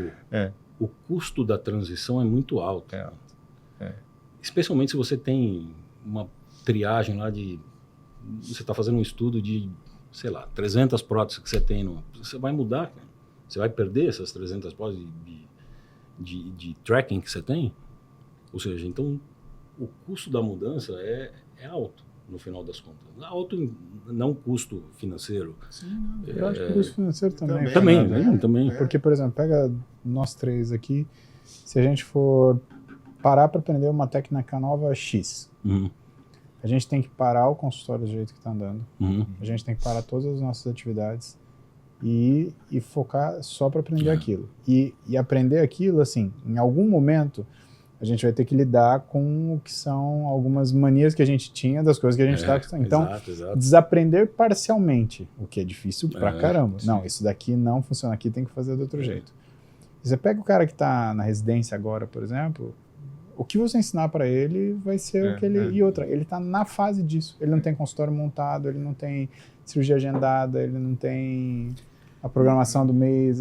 o custo da transição é muito alto. Especialmente se você tem uma triagem lá de... Você está fazendo um estudo de, sei lá, 300 próteses que você tem. Você vai mudar, cara. Você vai perder essas 300 próteses de tracking que você tem. Ou seja, então... O custo da mudança é alto, no final das contas. Alto, não custo financeiro. Sim, eu acho que o custo financeiro também. Também. Porque, por exemplo, pega nós três aqui, se a gente for parar para aprender uma técnica nova X, a gente tem que parar o consultório do jeito que está andando, a gente tem que parar todas as nossas atividades e focar só para aprender aquilo. E aprender aquilo, assim, em algum momento... A gente vai ter que lidar com o que são algumas manias que a gente tinha das coisas que a gente está... Então, exato. Desaprender parcialmente, o que é difícil pra caramba. Sim. Não, isso daqui não funciona aqui, tem que fazer de outro jeito. Você pega o cara que está na residência agora, por exemplo, o que você ensinar para ele vai ser o que ele... E outra, ele está na fase disso. Ele não tem consultório montado, ele não tem cirurgia agendada, ele não tem... A programação do mês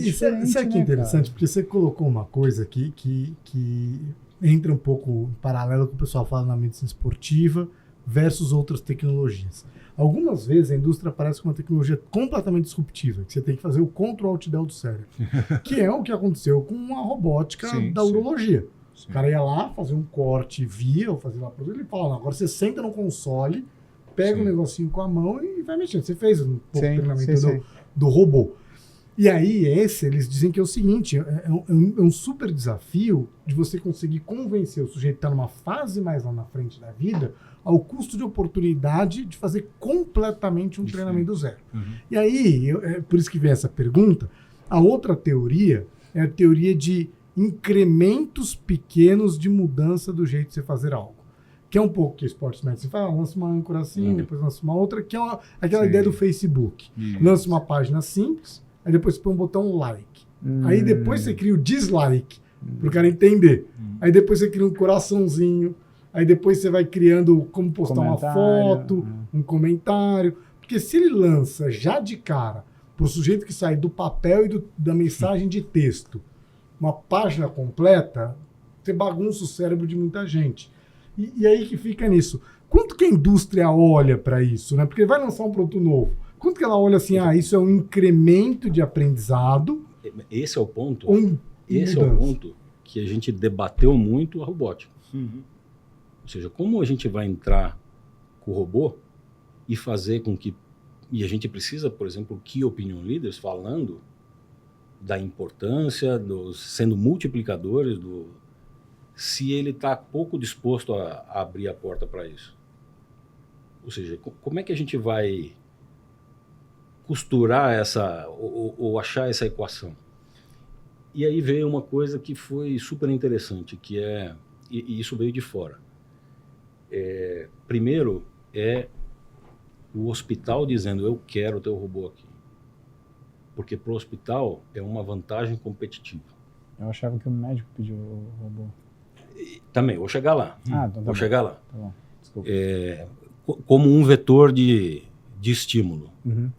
isso aqui é interessante, porque você colocou uma coisa aqui que entra um pouco em paralelo com o que o pessoal fala na medicina esportiva versus outras tecnologias. Algumas vezes a indústria aparece com uma tecnologia completamente disruptiva, que você tem que fazer o Ctrl-Alt-Del do cérebro, que é o que aconteceu com a robótica da urologia. Sim. O cara ia lá, fazer um corte via, ou fazer lá para ele fala, agora você senta no console, pega um negocinho com a mão e vai mexendo. Você fez um pouco de treinamento do robô. E aí, eles dizem que é o seguinte, é um super desafio de você conseguir convencer o sujeito que está numa fase mais lá na frente da vida ao custo de oportunidade de fazer completamente um treinamento do zero. E aí, por isso que vem essa pergunta, a outra teoria é a teoria de incrementos pequenos de mudança do jeito de você fazer algo. Que é um pouco que o Sports Medicine fala, lança uma âncora assim, depois lança uma outra, que é aquela ideia do Facebook. Lança uma página simples, aí depois você põe um botão like. Aí depois você cria o dislike, para o cara entender. Aí depois você cria um coraçãozinho, aí depois você vai criando como postar uma foto, um comentário. Porque se ele lança já de cara, para o sujeito que sai do papel e da mensagem de texto, uma página completa, você bagunça o cérebro de muita gente. E aí que fica nisso. Quanto que a indústria olha para isso, né? Porque vai lançar um produto novo. Quanto que ela olha assim, isso é um incremento de aprendizado? Esse é o ponto. Esse é o ponto que a gente debateu muito a robótica. Ou seja, como a gente vai entrar com o robô e fazer com que... E a gente precisa, por exemplo, Key Opinion Leaders falando da importância, sendo multiplicadores se ele está pouco disposto a abrir a porta para isso. Ou seja, como é que a gente vai costurar ou achar essa equação? E aí veio uma coisa que foi super interessante, que e isso veio de fora. Primeiro o hospital dizendo, eu quero ter o robô aqui. Porque para o hospital é uma vantagem competitiva. Eu achava que o médico pediu o robô. Também, vou chegar lá. Então vou chegar lá. Tá bom. Desculpa. Como um vetor de estímulo.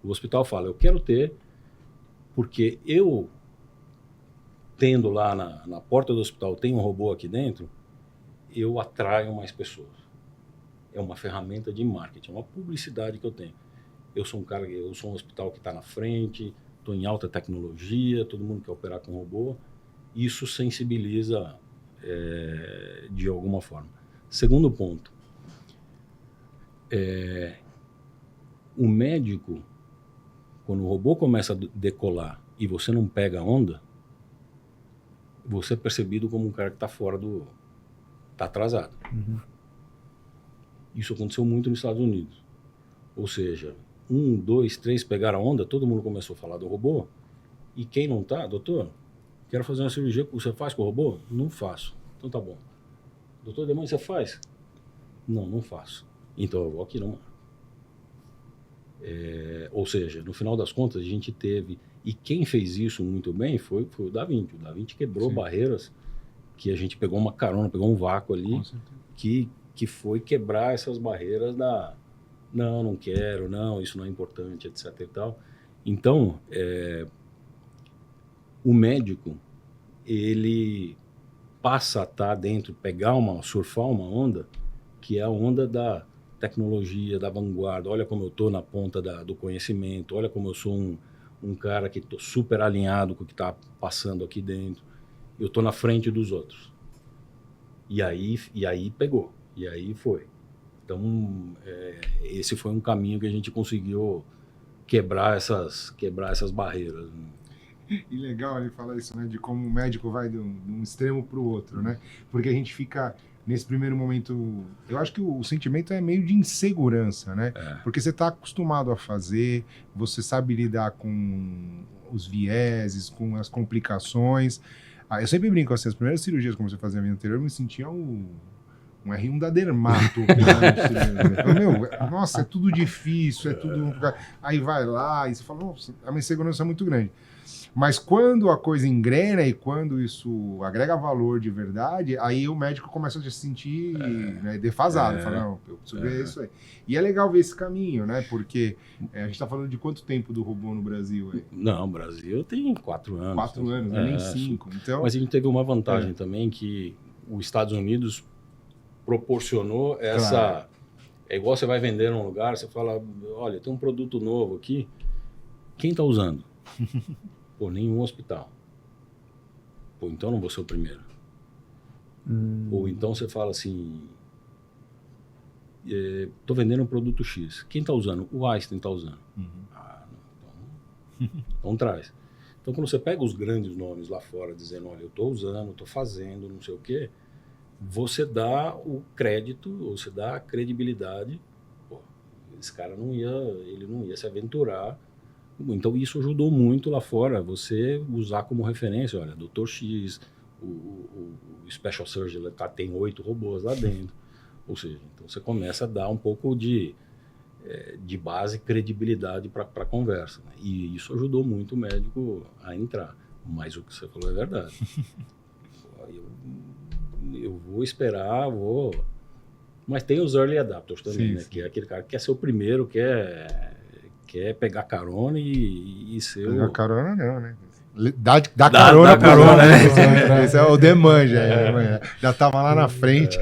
O hospital fala, eu quero ter, porque eu, tendo lá na porta do hospital, tem um robô aqui dentro, eu atraio mais pessoas. É uma ferramenta de marketing, é uma publicidade que eu tenho. Eu sou um hospital que está na frente, estou em alta tecnologia, todo mundo quer operar com robô. Isso sensibiliza de alguma forma. Segundo ponto, o médico, quando o robô começa a decolar e você não pega a onda, você é percebido como um cara que está fora está atrasado. Isso aconteceu muito nos Estados Unidos. Ou seja, 1, 2, 3 pegaram a onda, todo mundo começou a falar do robô, e quem não está, doutor, quero fazer uma cirurgia, você faz com o robô? Não faço. Então tá bom. Doutor Demônio, você faz? Não faço. Então eu vou aqui no Marco. Ou seja, no final das contas, a gente teve... E quem fez isso muito bem foi o Da Vinci. O Da Vinci quebrou barreiras que a gente pegou uma carona, pegou um vácuo ali, que foi quebrar essas barreiras da... Não quero, isso não é importante, etc. e tal. Então, o médico, ele passa a estar dentro, surfar uma onda, que é a onda da tecnologia, da vanguarda. Olha como eu estou na ponta do conhecimento, olha como eu sou um cara que estou super alinhado com o que está passando aqui dentro. Eu estou na frente dos outros. E aí pegou, e aí foi. Então, esse foi um caminho que a gente conseguiu quebrar essas barreiras. E legal ele falar isso, né? De como o médico vai de um extremo para o outro, né? Porque a gente fica, nesse primeiro momento... Eu acho que o sentimento é meio de insegurança, né? Porque você está acostumado a fazer, você sabe lidar com os vieses, com as complicações. Eu sempre brinco assim, as primeiras cirurgias que comecei a fazer na vida anterior, eu me sentia um R1 da Dermato. Nossa, é tudo difícil, é tudo... Aí vai lá e você fala, nossa, é uma insegurança muito grande. Mas quando a coisa engrena e quando isso agrega valor de verdade, aí o médico começa a se sentir defasado. Fala, não, eu preciso ver isso aí. E é legal ver esse caminho, né? Porque a gente está falando de quanto tempo do robô no Brasil? Não, o Brasil tem 4 anos. 4 anos, nem 5. Então... Mas a gente teve uma vantagem também, que os Estados Unidos proporcionou essa... Claro. É igual você vai vender num lugar, você fala, olha, tem um produto novo aqui, quem está usando? Pô, nenhum hospital. Pô, então não vou ser o primeiro. Ou então você fala assim, tô vendendo um produto X. Quem está usando? O Einstein está usando. Então traz. Então quando você pega os grandes nomes lá fora dizendo, olha, eu estou usando, estou fazendo, não sei o quê, você dá o crédito, ou você dá a credibilidade. Pô, esse cara não ia se aventurar. Então isso ajudou muito lá fora, você usar como referência, olha, Dr. X, o Special Surgeon tem 8 robôs lá dentro. Ou seja, então você começa a dar um pouco de base, credibilidade para a conversa. Né? E isso ajudou muito o médico a entrar. Mas o que você falou é verdade. Eu vou esperar, Mas tem os early adapters também, né? Que é aquele cara que quer ser o primeiro, quer pegar carona e ser pegar carona não, né? Dá carona pro outro. Né? Esse é o demanja. Já estava lá na frente.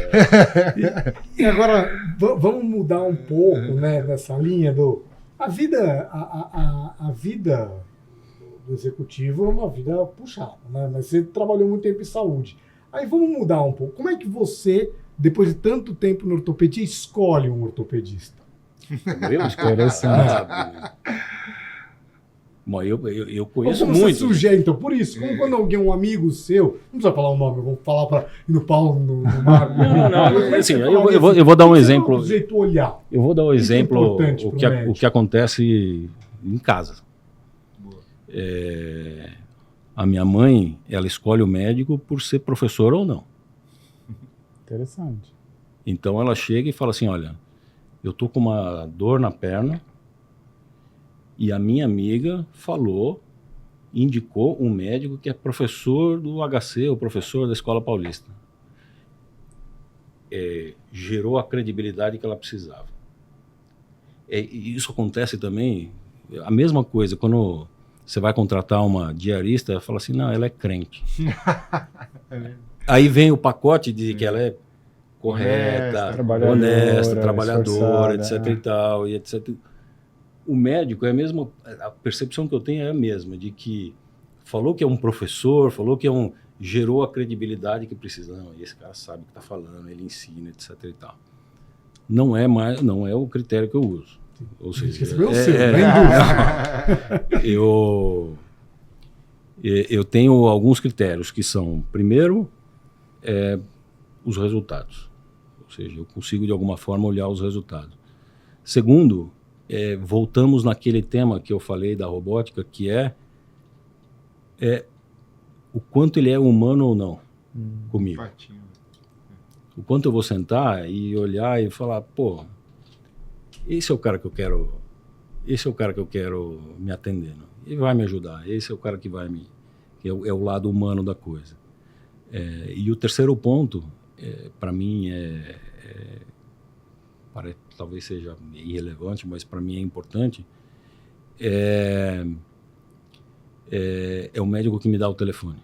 E agora, vamos mudar um pouco, né, nessa linha do... A vida do executivo é uma vida puxada, né? Mas você trabalhou muito tempo em saúde. Aí vamos mudar um pouco. Como é que você, depois de tanto tempo no ortopedia, escolhe um ortopedista? Bom, eu conheço como muito. Você sugere, então, por isso, como quando alguém, um amigo seu, não precisa falar o nome, eu vou falar para no Paulo, no Marco. Não, assim, eu vou dar um exemplo. Do jeito olhar. Eu vou dar um exemplo o que acontece em casa. A minha mãe, ela escolhe o médico por ser professora ou não. Interessante. Então ela chega e fala assim, olha, eu tô com uma dor na perna e a minha amiga indicou um médico que é professor do HC, o professor da Escola Paulista. Gerou a credibilidade que ela precisava. Isso acontece também, a mesma coisa, quando você vai contratar uma diarista, ela fala assim, não, ela é crente. Aí vem o pacote de que ela é correta, honesta, trabalhadora, etc. e tal, e etc. O médico é a mesma, a percepção que eu tenho é a mesma, de que falou que é um professor, falou que gerou a credibilidade que precisa. Não, esse cara sabe o que está falando, ele ensina, etc. e tal. Não é o critério que eu uso. Ou seja, eu tenho alguns critérios que são, primeiro, os resultados. Ou seja, eu consigo de alguma forma olhar os resultados. Segundo, voltamos naquele tema que eu falei da robótica, que é o quanto ele é humano ou não comigo. O quanto eu vou sentar e olhar e falar, pô, esse é o cara que eu quero me atender, não? Ele vai me ajudar, esse é o cara que vai me... que é o lado humano da coisa. E o terceiro ponto, para mim, talvez seja irrelevante, mas para mim é importante, é o médico que me dá o telefone.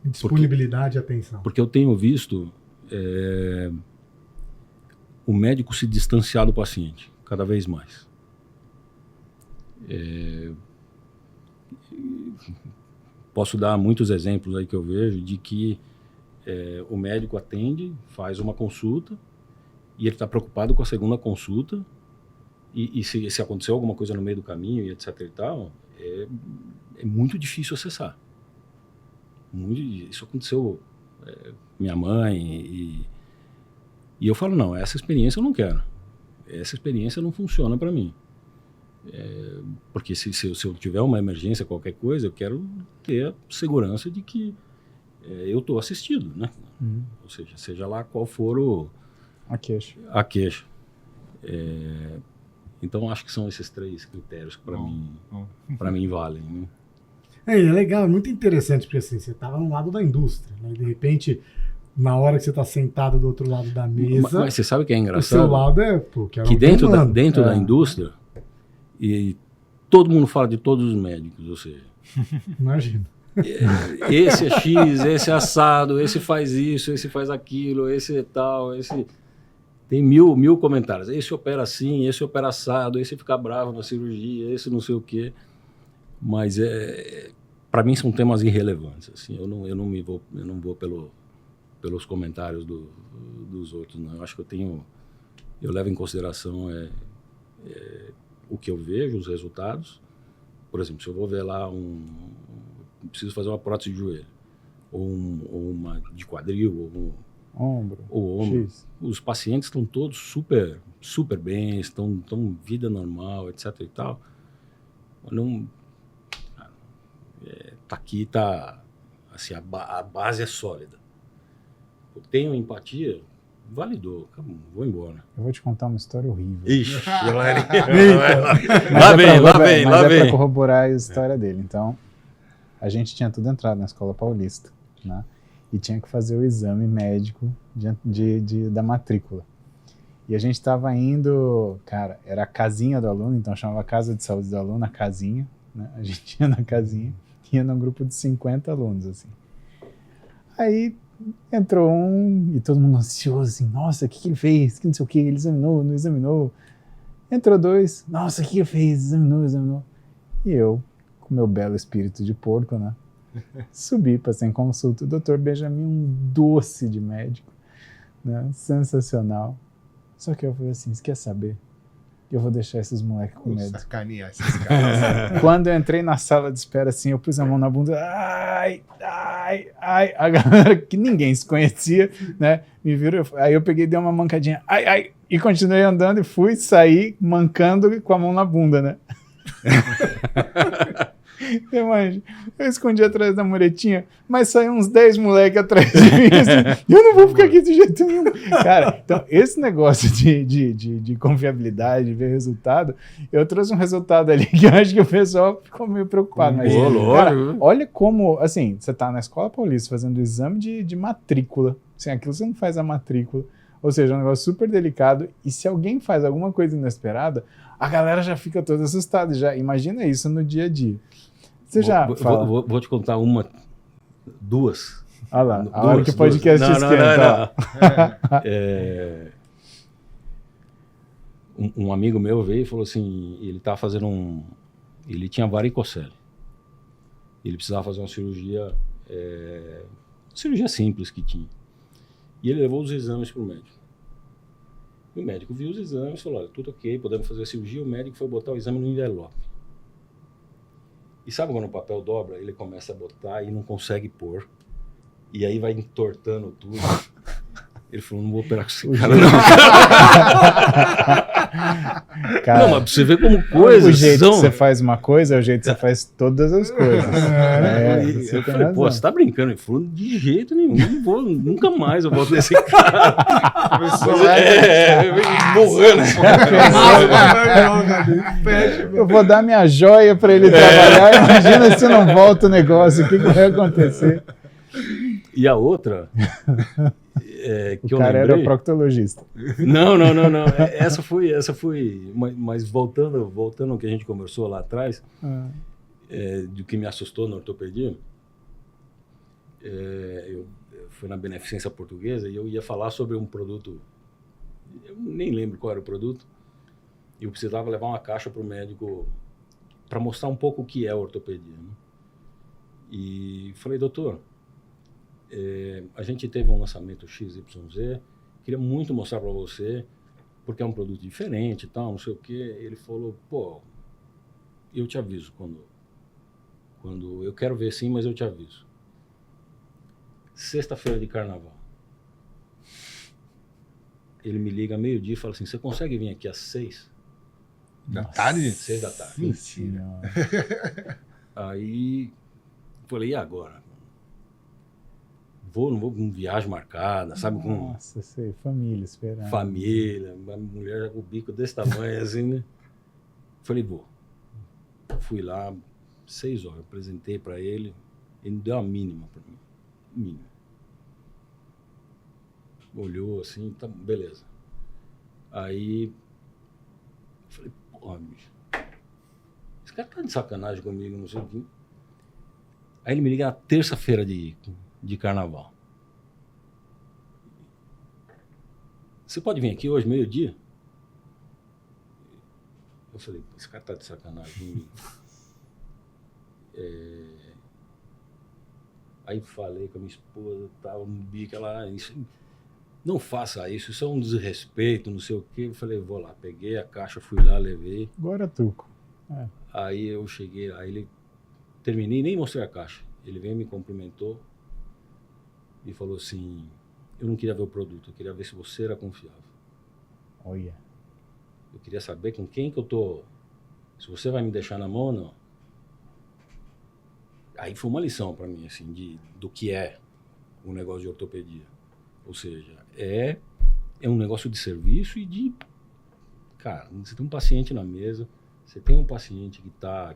Disponibilidade e atenção. Porque eu tenho visto o médico se distanciar do paciente cada vez mais. Posso dar muitos exemplos aí que eu vejo de que o médico atende, faz uma consulta e ele está preocupado com a segunda consulta e se aconteceu alguma coisa no meio do caminho e etc e tal, é muito difícil acessar. Isso aconteceu com minha mãe e eu falo, não, essa experiência eu não quero. Essa experiência não funciona para mim. Porque se eu tiver uma emergência, qualquer coisa, eu quero ter a segurança de que eu estou assistido, né? Ou seja lá qual for a queixa. Então, acho que são esses 3 critérios que para mim valem, né? É legal, é muito interessante, porque assim, você estava no lado da indústria, né? E de repente, na hora que você está sentado do outro lado da mesa... Mas você sabe o que é engraçado? O seu lado que dentro da indústria, e todo mundo fala de todos os médicos, ou seja... Imagina. Esse é X, esse é assado, esse faz isso, esse faz aquilo, esse é tal, esse... Tem mil comentários. Esse opera assim, esse opera assado, esse fica bravo na cirurgia, esse não sei o quê. Mas para mim são temas irrelevantes. Assim, eu não vou pelos comentários dos outros. Não. Eu acho que eu levo em consideração o que eu vejo, os resultados. Por exemplo, se eu vou ver lá preciso fazer uma prótese de joelho, ou uma de quadril, ou ombro. X. Os pacientes estão todos super, super bem, estão vida normal, etc e tal. Assim, a base é sólida. Eu tenho empatia, validou, vou embora. Eu vou te contar uma história horrível. Ixi, lá vem. Para corroborar a história dele. Então, a gente tinha tudo entrado na Escola Paulista, né? E tinha que fazer o exame médico da matrícula. E a gente estava indo, cara, era a casinha do aluno, então chamava Casa de Saúde do Aluno, a casinha, né? A gente ia na casinha, ia num grupo de 50 alunos, assim. Aí entrou um, e todo mundo ansioso, assim, nossa, o que ele fez? Que não sei o que, ele examinou, não examinou. Entrou 2, nossa, o que ele fez? Examinou. E eu, com meu belo espírito de porco, né? Subi, passei em consulta. O Dr. Benjamin, um doce de médico, né? Sensacional. Só que eu falei assim, você quer saber? Eu vou deixar esses moleques com medo. Sacanear esses caras. Quando eu entrei na sala de espera, assim, eu pus a mão na bunda, ai, a galera que ninguém se conhecia, né, me virou, aí eu peguei, dei uma mancadinha, ai, e continuei andando e saí mancando com a mão na bunda, né. Imagina, eu escondi atrás da muretinha, mas saiu uns 10 moleques atrás de mim, assim, eu não vou ficar aqui de jeito nenhum. Cara, então esse negócio de confiabilidade, de ver resultado, eu trouxe um resultado ali que eu acho que o pessoal ficou meio preocupado. Mas, cara, olha como, assim, você tá na Escola Paulista fazendo exame de matrícula, assim, aquilo você não faz a matrícula, ou seja, é um negócio super delicado, e se alguém faz alguma coisa inesperada, a galera já fica toda assustada, já imagina isso no dia a dia. Você já vou te contar duas. Olha lá, a hora que o podcast esquenta. Um amigo meu veio e falou assim, ele estava fazendo ele tinha varicocele. Ele precisava fazer uma cirurgia simples que tinha. E ele levou os exames para o médico. E o médico viu os exames e falou, olha, tudo ok, podemos fazer a cirurgia. O médico foi botar o exame no envelope. E sabe quando o papel dobra, ele começa a botar e não consegue pôr. E aí vai entortando tudo. Ele falou, não vou operar com esse cara, não. Cara, não, mas você vê como coisas o jeito são... que você faz uma coisa é o jeito que você faz todas as coisas. Você Eu tem falei, pô, razão. você tá brincando? Ele falou, de jeito nenhum, não vou, nunca mais eu volto nesse cara. Morrendo. Eu vou dar minha joia para ele trabalhar. Imagina se não volta o negócio, o que vai acontecer? E a outra, que eu cara lembrei... era proctologista. Não. Essa foi, mas voltando ao que a gente conversou lá atrás, do que me assustou na ortopedia, eu fui na Beneficência Portuguesa e eu ia falar sobre um produto, eu nem lembro qual era o produto, e eu precisava levar uma caixa para o médico para mostrar um pouco o que é ortopedia, né? E falei, doutor, a gente teve um lançamento XYZ, queria muito mostrar para você, porque é um produto diferente e tal, não sei o quê. Ele falou, pô, eu te aviso quando eu quero ver sim, mas eu te aviso. Sexta-feira de carnaval. Ele me liga meio-dia e fala assim, você consegue vir aqui às 6? Da tarde? 6 da tarde. Mentira. Aí, falei, e agora? Não vou com viagem marcada, sabe? Nossa, sei, família esperando. Família, uma mulher já com o bico desse tamanho, assim, né? Falei, vou. Fui lá, 6 horas, apresentei para ele, ele me deu a mínima para mim. Mínima. Olhou assim, tá, beleza. Aí, falei, porra, bicho, esse cara tá de sacanagem comigo, não sei o quê. Aí ele me liga na terça-feira de carnaval. Você pode vir aqui hoje, meio-dia? Eu falei, esse cara tá de sacanagem comigo. Aí falei com a minha esposa, tal, no bico, ela, não faça isso, isso é um desrespeito, não sei o quê. Eu falei, vou lá, peguei a caixa, fui lá, levei. Agora é truco. Aí eu cheguei, aí ele terminei, nem mostrei a caixa. Ele veio, me cumprimentou e falou assim, eu não queria ver o produto, eu queria ver se você era confiável. Olha. Eu queria saber com quem que eu tô, se você vai me deixar na mão ou não. Aí foi uma lição para mim, assim, do que é um negócio de ortopedia. Ou seja, é um negócio de serviço e de... Cara, você tem um paciente na mesa, você tem um paciente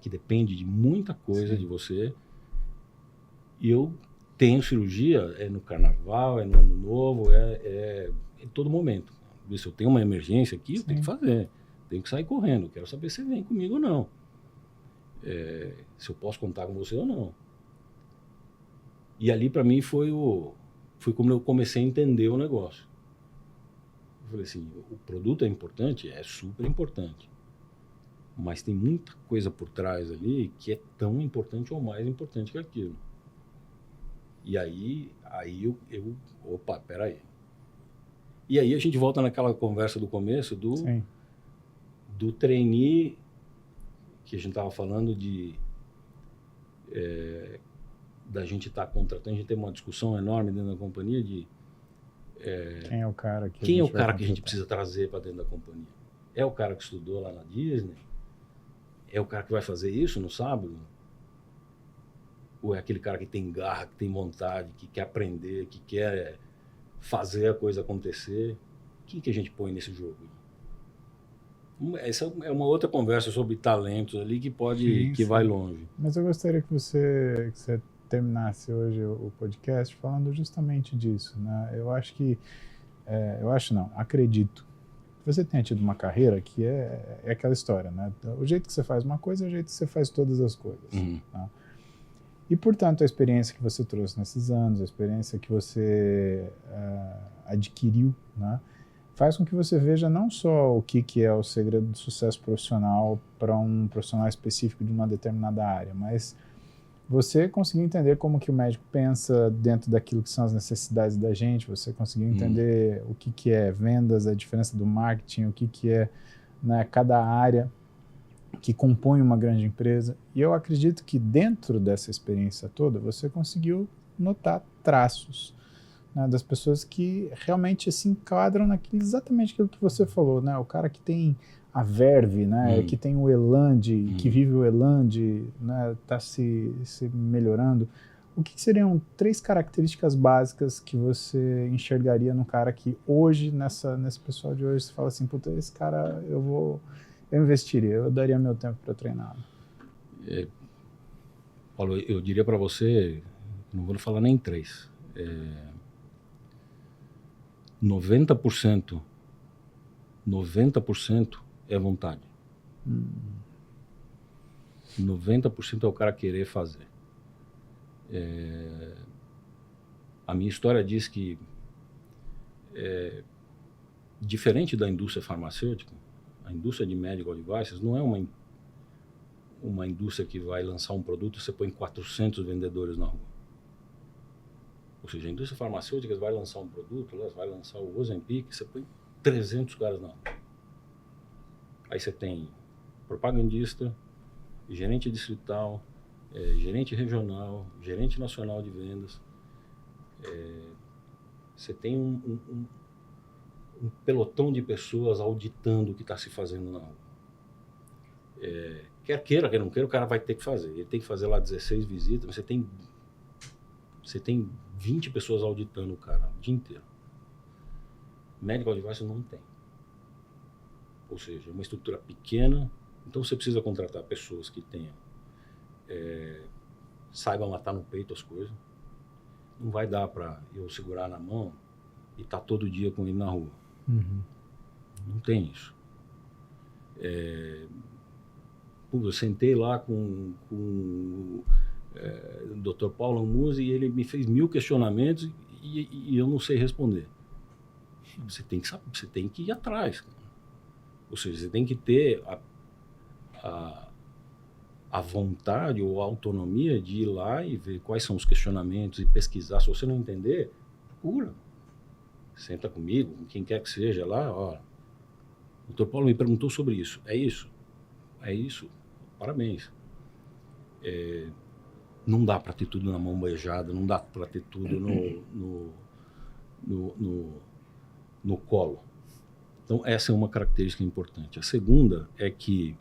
que depende de muita coisa de você, e eu tenho cirurgia no carnaval, no ano novo, em todo momento. Se eu tenho uma emergência aqui, eu tenho que fazer. Tenho que sair correndo. Quero saber se você vem comigo ou não. Se eu posso contar com você ou não. E ali, para mim, foi como eu comecei a entender o negócio. Eu falei assim, o produto é importante? É super importante. Mas tem muita coisa por trás ali que é tão importante ou mais importante que aquilo. E aí eu opa, peraí. E aí a gente volta naquela conversa do começo do trainee, que a gente estava falando da gente estar contratando, a gente tem uma discussão enorme dentro da companhia de quem é o cara que a gente precisa trazer para dentro da companhia. É o cara que estudou lá na Disney? É o cara que vai fazer isso no sábado? Ou é aquele cara que tem garra, que tem vontade, que quer aprender, que quer fazer a coisa acontecer? Quem que a gente põe nesse jogo? Essa é uma outra conversa sobre talentos ali que vai longe. Mas eu gostaria que você terminasse hoje o podcast falando justamente disso, né? Eu acho que... acredito que você tenha tido uma carreira que é aquela história, né? O jeito que você faz uma coisa é o jeito que você faz todas as coisas. Tá? E, portanto, a experiência que você trouxe nesses anos, a experiência que você adquiriu, né, faz com que você veja não só o que é o segredo do sucesso profissional para um profissional específico de uma determinada área, mas você conseguiu entender como que o médico pensa dentro daquilo que são as necessidades da gente, você conseguiu entender o que é vendas, a diferença do marketing, o que é, né, cada área que compõe uma grande empresa. E eu acredito que dentro dessa experiência toda, você conseguiu notar traços né, das pessoas que realmente se enquadram exatamente aquilo que você falou, né? O cara que tem a verve, né? Que tem o elan que vive o elan né? Tá se melhorando. O que seriam 3 características básicas que você enxergaria no cara que hoje, nesse pessoal de hoje, você fala assim, puta, esse cara eu investiria, eu daria meu tempo para treinar? Paulo, eu diria para você, não vou falar nem 3, 90% é vontade. 90% é o cara querer fazer. A minha história diz que, diferente da indústria farmacêutica, a indústria de medical devices não é uma indústria que vai lançar um produto e você põe 400 vendedores na rua. Ou seja, a indústria farmacêutica vai lançar um produto, vai lançar o Ozempic, você põe 300 caras na rua. Aí você tem propagandista, gerente distrital, gerente regional, gerente nacional de vendas. Você tem um pelotão de pessoas auditando o que está se fazendo na rua. Quer queira, quer não queira, o cara vai ter que fazer. Ele tem que fazer lá 16 visitas, mas você tem 20 pessoas auditando o cara o dia inteiro. Medical device não tem. Ou seja, é uma estrutura pequena, então você precisa contratar pessoas que tenham, saibam matar no peito as coisas. Não vai dar para eu segurar na mão e estar todo dia com ele na rua. Não tem isso. Eu sentei lá com o Dr. Paulo Musi e ele me fez 1000 questionamentos e eu não sei responder. Você tem que saber, você tem que ir atrás. Ou seja, você tem que ter a vontade ou a autonomia de ir lá e ver quais são os questionamentos e pesquisar. Se você não entender, procura. Senta comigo, com quem quer que seja lá. Ó, o Dr. Paulo me perguntou sobre isso. É isso? É isso? Parabéns. Não dá para ter tudo na mão beijada, não dá para ter tudo no colo. Então, essa é uma característica importante. A segunda é que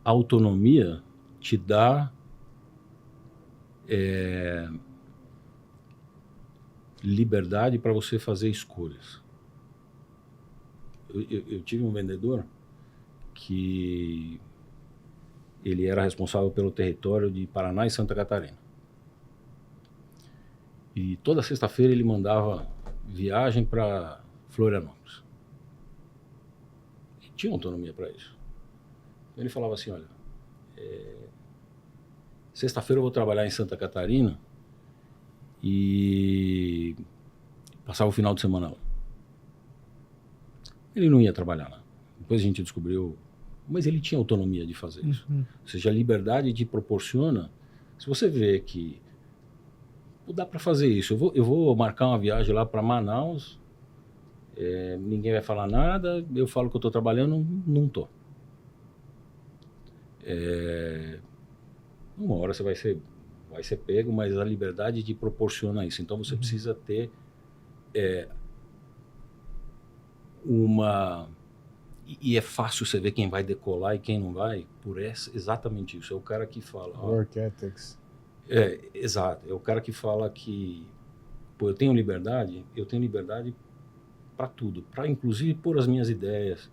a autonomia te dá liberdade para você fazer escolhas. Eu tive um vendedor que ele era responsável pelo território de Paraná e Santa Catarina. E toda sexta-feira ele mandava viagem para Florianópolis. E tinha autonomia para isso. Ele falava assim, olha, sexta-feira eu vou trabalhar em Santa Catarina e passava o final de semana lá. Ele não ia trabalhar lá. Depois a gente descobriu, mas ele tinha autonomia de fazer isso. Ou seja, a liberdade te proporciona, se você vê que dá para fazer isso, eu vou marcar uma viagem lá para Manaus, ninguém vai falar nada, eu falo que eu estou trabalhando, não estou. Uma hora você vai ser pego, mas a liberdade te proporciona isso. Então você precisa ter e é fácil você ver quem vai decolar e quem não vai por exatamente isso. É o cara que fala... Work ethics. Exato. É o cara que fala que eu tenho liberdade para tudo. Para inclusive pôr as minhas ideias,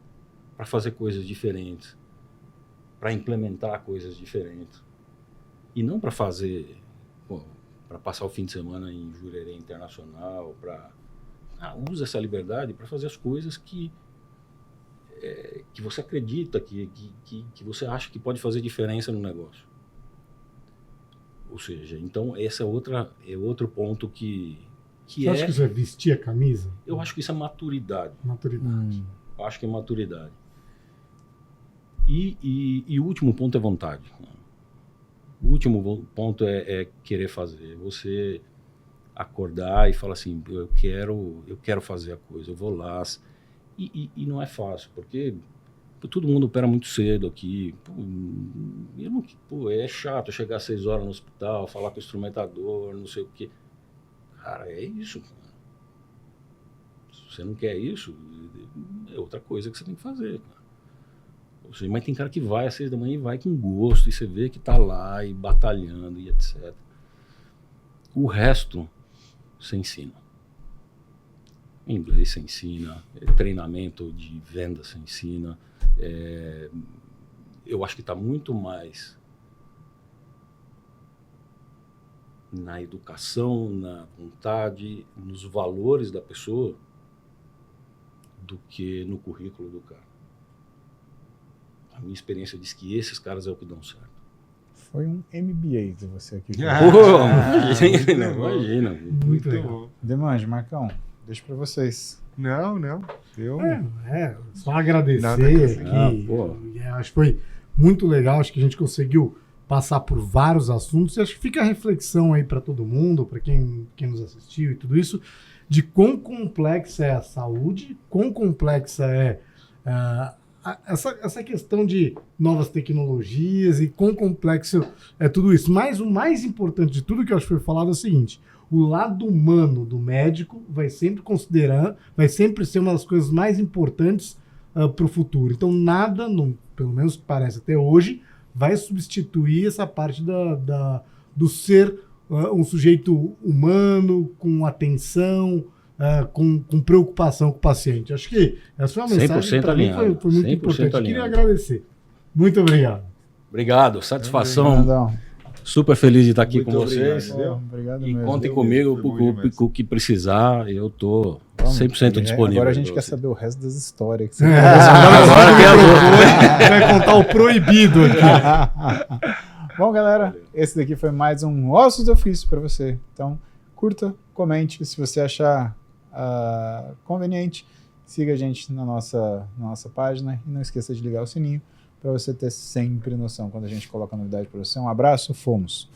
para fazer coisas diferentes, para implementar coisas diferentes. E não para fazer... para passar o fim de semana em Jurerê Internacional, usa essa liberdade para fazer as coisas que você acredita, que você acha que pode fazer diferença no negócio. Ou seja, então esse é outro ponto que você acha que isso é vestir a camisa? Eu acho que isso é maturidade. Eu acho que é maturidade. E o último ponto é vontade. O último ponto é querer fazer. Você acordar e falar assim, eu quero fazer a coisa, eu vou lá. E não é fácil, porque todo mundo opera muito cedo aqui. É chato chegar às 6 horas no hospital, falar com o instrumentador, não sei o quê. Cara, é isso. Se você não quer isso, é outra coisa que você tem que fazer. Cara. Ou seja, mas tem cara que vai às 6 da manhã e vai com gosto, e você vê que tá lá e batalhando e etc. O resto você ensina. Inglês você ensina, treinamento de venda você ensina. Eu acho que está muito mais na educação, na vontade, nos valores da pessoa do que no currículo do cara. A minha experiência diz que esses caras é o que dão certo. Foi um MBA de você aqui. Imagina. Muito legal. Demange, Marcão, deixo para vocês. Não. Só agradecer Nada aqui. Acho que foi muito legal, acho que a gente conseguiu passar por vários assuntos, e acho que fica a reflexão aí para todo mundo, para quem nos assistiu e tudo isso, de quão complexa é a saúde, quão complexa é essa questão de novas tecnologias e quão complexo é tudo isso. Mas o mais importante de tudo que eu acho que foi falado é o seguinte: o lado humano do médico vai sempre ser uma das coisas mais importantes para o futuro. Então nada, pelo menos parece até hoje, vai substituir essa parte do ser um sujeito humano, com atenção, com preocupação com o paciente. Acho que essa foi uma mensagem que para mim foi muito importante. Eu queria agradecer. Muito obrigado. Obrigado, satisfação. Super feliz de estar aqui Muito com vocês. Obrigado E mesmo. contem comigo o que precisar, eu tô 100% disponível. Agora a gente quer saber o resto das histórias. Que você vai contar o proibido aqui. Bom, galera, esse daqui foi mais um Ossos do Ofício para você. Então, curta, comente, se você achar conveniente, siga a gente na nossa página e não esqueça de ligar o sininho para você ter sempre noção quando a gente coloca novidade para você. Um abraço, fomos!